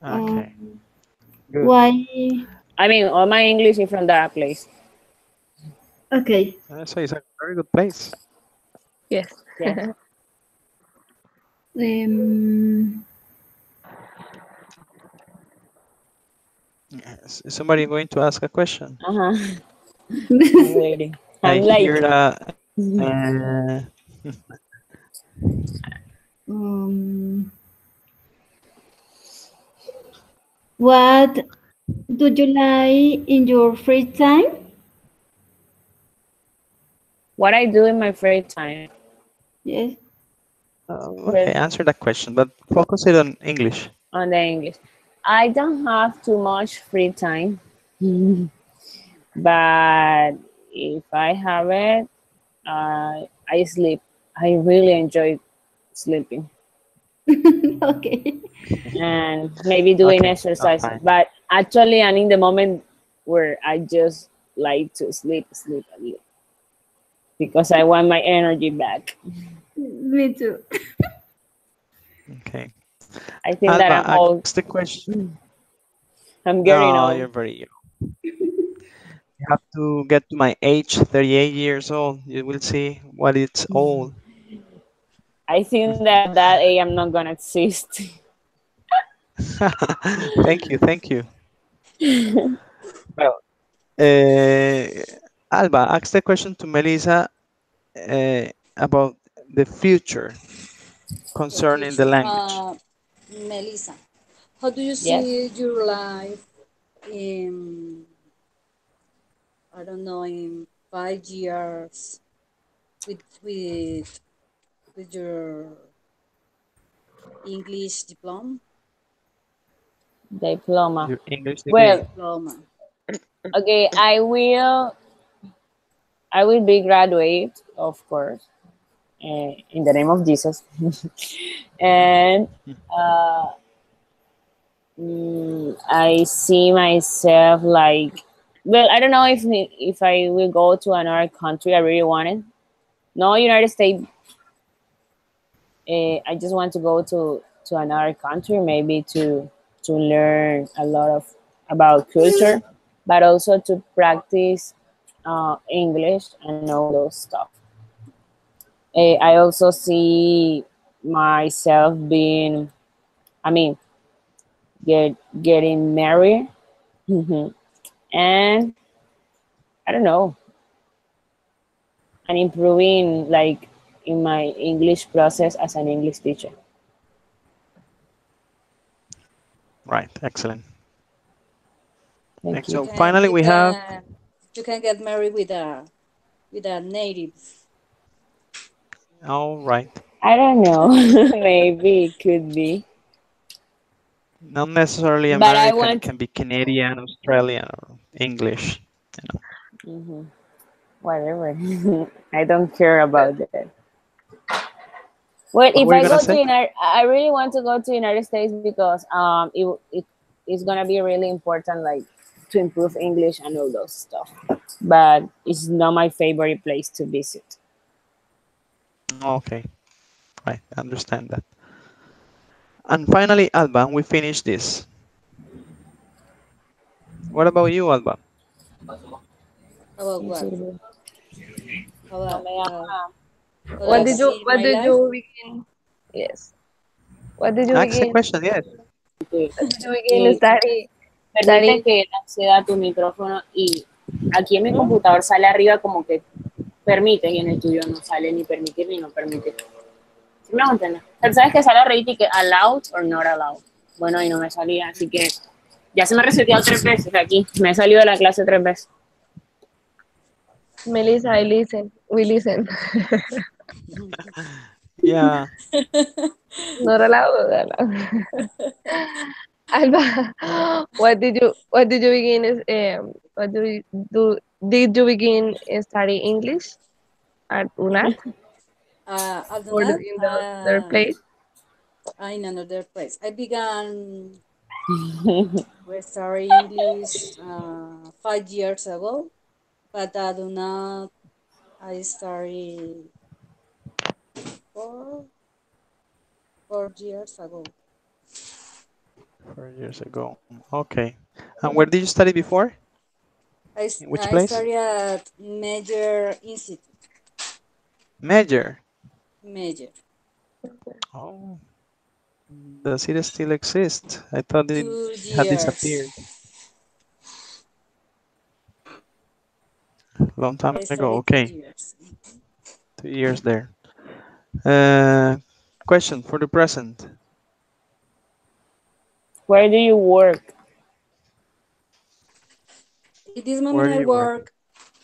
Okay. Good. Why? I mean, all my English is from that place. Okay. So it's a very good place. Yes. Yes. Um, Yes. Is somebody going to ask a question? Uh-huh. I'm waiting. I I'm hear like, that. um, what do you like in your free time? what I do in my free time. Yes. Okay, Well, answer that question, but focus it on English. on the English. I don't have too much free time, but if I have it, I sleep. I really enjoy sleeping Okay. and maybe doing Okay, that's exercise. fine. But actually, I'm in the moment where I just like to sleep a little because I want my energy back. Me too. Okay. I think that Alba, I'm ask old. the question. I'm getting No, you're old. very young. You have to get to my age, 38 years old. You will see what it's old. I think that that age I'm not gonna exist. Thank you, thank you. Well, Alba, ask the question to Melissa about the future The concerning the future. language. Melissa, how do you Yes, see your life in, I don't know, in 5 years with with with your English diploma? diploma. Your English degree. Well, Diploma. okay, I will be graduate, of course, in the name of Jesus, and uh, I see myself like, well, I don't know if I will go to another country. I really want it. No, United States. I just want to go to another country, maybe to learn a lot of about culture, but also to practice English and all those stuff. I also see myself being, I mean, getting married, and I don't know, and improving like in my English process as an English teacher. Right, excellent. Thank Next, You you. so can finally you we have, can you can get married with a native. all right, I don't know. Maybe it could be, not necessarily but I American, it want. can be Canadian, Australian, or English. Mhm. Whatever. I don't care about that. Well, What if were you I gonna go to say? United, I really want to go to United States because it is gonna be really important, like to improve English and all those stuff. But it's not my favorite place to visit. Okay, right, I understand that. And finally, Alba, we finish this. What about you, Alba? About Me what? sirve. No About me llama. how What I did Espérate. you see what my did life. you begin? Yes. What did you Ask the begin? question, yes. What did you begin Y permite studying? que él acceda a tu micrófono y aquí en mi computador sale arriba como que permite y en el tuyo no sale ni permitir ni no permitir. ¿Sí me hago entender? Pero sabes que sale arriba y que allowed or not allowed. Bueno, y no me salía, así que ya se me ha reseteado 3 veces aquí. Me he salido de la clase 3 veces. Melissa, I listen. We listen. Yeah, Not allowed. Not allowed. Alba, what did you begin is what do you do did you begin study English at UNAT Other than or that, in the other place? in another place. I began to study English 5 years ago, but I do not. I started 4 years ago. 4 years ago. Okay. And where did you study before? In which I place? study at Major Institute. Major. Major. Oh, does it still exist? I thought it Two had disappeared years. a long time I ago. studied two Okay, years. 2 years there. Uh, Question for the present. Where do you work? In this moment, Where do I you work? work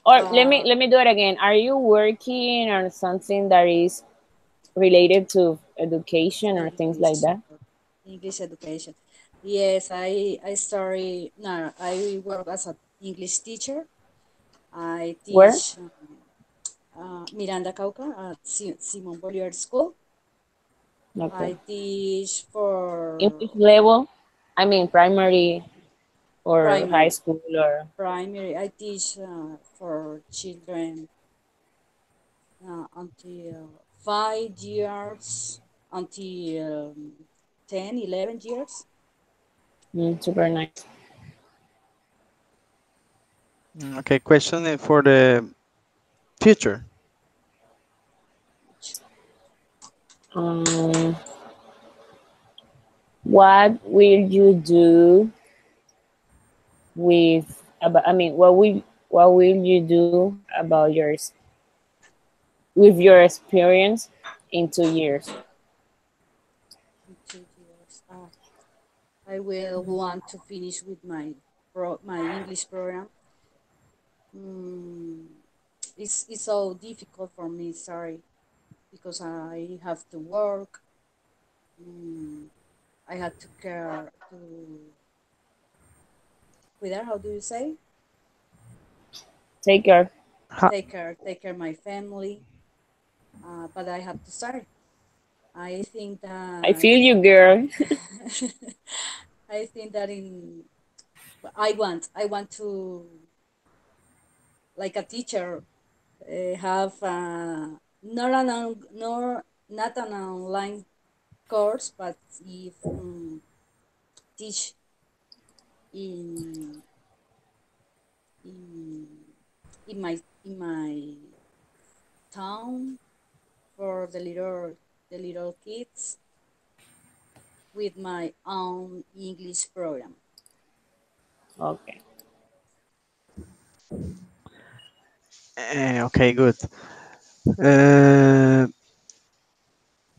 Or uh, let me do it again. Are you working on something that is related to education or things like English. that? English education. Yes, I study. No, I work as an English teacher. I Where? teach Miranda Cauca at Simon Bolivar School. Okay. I teach In for which level? I mean, primary or high primary. school or Primary. I teach for children until 5 years, until 10, 11 years. super nice. Okay, question for the future. Um, what will you do with about? I mean, what will you do about yours with your experience in 2 years? In 2 years. I will want to finish with my English program. Mm, it's so difficult for me. Sorry, because I have to work. Mm, I had to care to cuidar. How do you say? Take care. Take care my family. But I have to start. I think I that feel you, girl. I think that in I want to, like a teacher, have not an online course, but if teach in in in my town for the little kids with my own English program. Okay. Okay, good. Uh,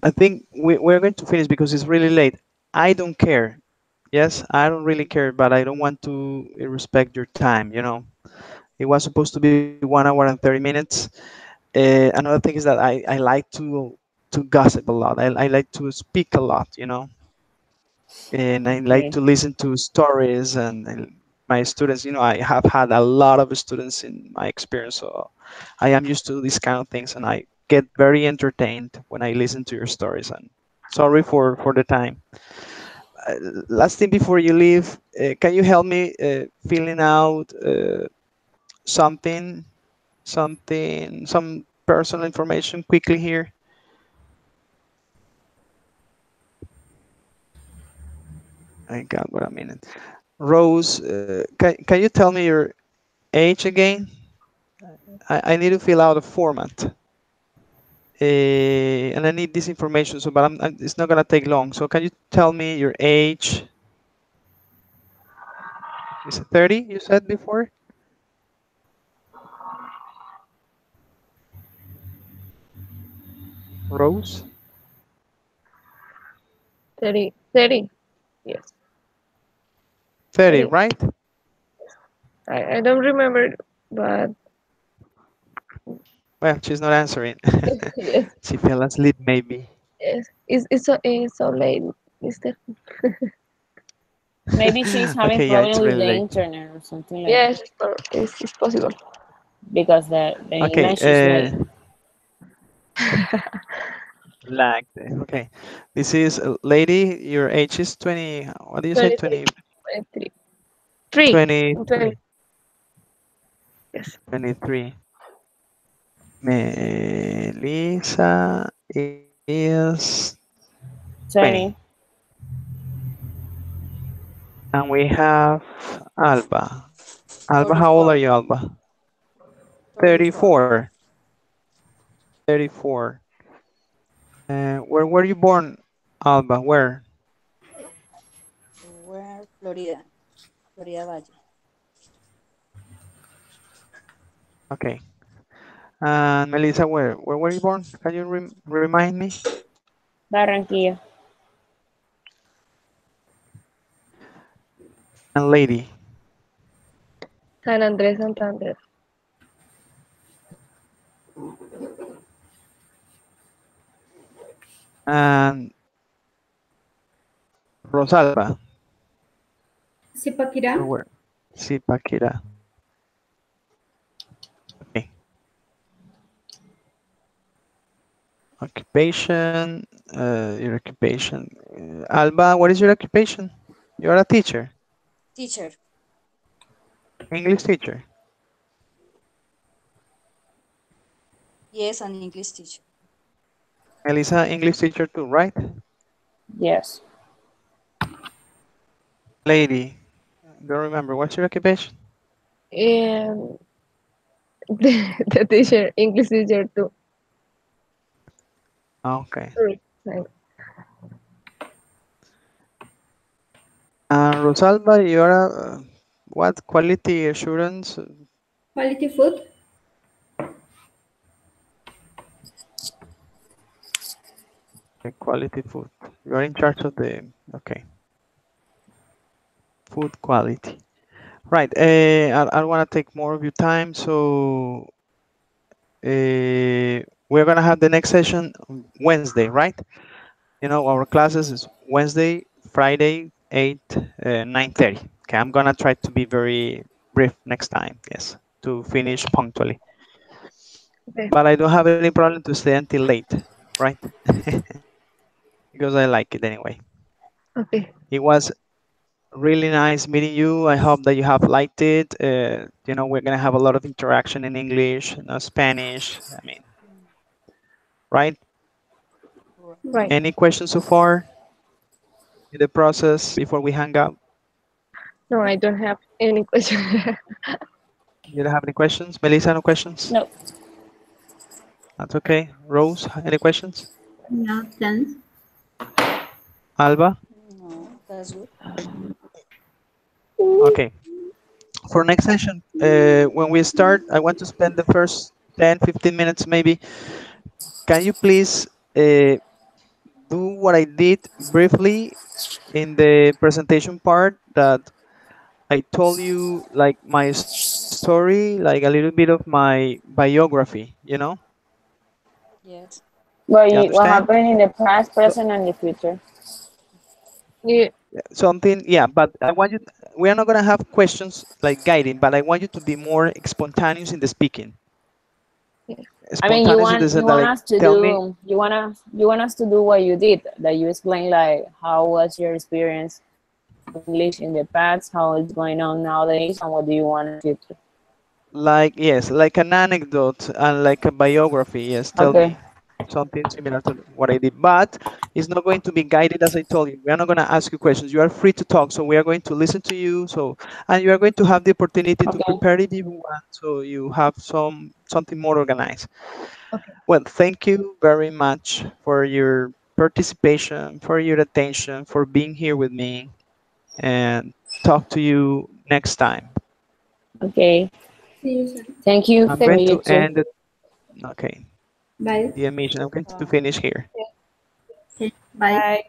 I think we're going to finish because it's really late. I don't care. Yes, I don't really care, but I don't want to respect your time. It was supposed to be 1 hour and 30 minutes. Another thing is that I like to gossip a lot. I like to speak a lot, and I like Okay. to listen to stories and my students. I have had a lot of students in my experience, so I am used to these kind of things, and I get very entertained when I listen to your stories. And sorry for the time. Last thing before you leave, can you help me filling out something, some personal information quickly here? I got what I mean. Rose, can you tell me your age again? I need to fill out a format. And I need this information, so but it's not gonna take long. So can you tell me your age? Is it 30? You said before, Rose. 30, 30. Yes, 30, 30. right? I don't remember, but Well, she's not answering. yes, She fell asleep, maybe. yes. It's so late, Mister. Maybe she's having Okay, yeah, problem it's with really the late. internet or something like that Yes, it's possible. because the Okay, image is late. lag. Okay, this is a lady. Your age is 20. What do you say? 23, 20, 23. 3. 20. 23. Yes. 23. Melissa is 20. 20. And we have Alba. Alba, how old are 34. you, Alba? 34. 34. 34. Where were you born, Alba? Where? Where? Florida. Florida Valle. Okay. And Melissa, where were you born? Can you remind me? Barranquilla. And lady. San Andrés Santander. And Rosalba. Zipaquirá. Where? Zipaquira. Okay. Occupation. Your occupation. Alba, what is your occupation? You're a teacher. Teacher. English teacher. Yes, an English teacher. Melissa, English teacher too, right? Yes. Lady. Don't remember. What's your occupation? And the teacher, English teacher too. Okay. Sorry. Thanks. Rosalba, you're a what? Quality assurance? Quality food. Quality food. You're in charge of the, okay, food quality. Right. I don't want to take more of your time. So we're going to have the next session on Wednesday, right? You know, our classes is Wednesday, Friday, 8, 9:30. Okay. I'm going to try to be very brief next time. Yes. To finish punctually. Okay. But I don't have any problem to stay until late, right? Because I like it anyway. Okay. It was really nice meeting you. I hope that you have liked it. You know, we're gonna have a lot of interaction in English, you know, Spanish. I mean, right? Right. Right. Any questions so far in the process before we hang out? No, I don't have any question. You don't have any questions? Melissa, no questions? No. That's okay. Rose, any questions? No, thanks. Alba? No, that's good. Okay. For next session, when we start, I want to spend the first 10, 15 minutes maybe. Can you please do what I did briefly in the presentation part, that I told you like my story, like a little bit of my biography, you know? Yes. You What understand? happened in the past, So present, and the future? Yeah. something, yeah, but I want you, we are not going to have questions like guiding, but I want you to be more spontaneous in the speaking. Yeah. I mean, Spontaneous in the sense that, like, tell me, you want us to do what you did, that you explain like how was your experience English in the past, how it's going on nowadays, and what do you want in the future? like, yes, like an anecdote and like a biography. Yes, tell Okay. me something similar to what I did, but it's not going to be guided as I told you. We are not going to ask you questions. You are free to talk, so we are going to listen to you. So, and you are going to have the opportunity to Okay. prepare if you want, so you have something more organized. Okay. Well, thank you very much for your participation, for your attention, for being here with me, and talk to you next time. Okay. See you soon. Thank you I'm for going you to too. end it. Okay, Bye. the emission. I'm going to Bye. finish here. Okay. Bye. Bye.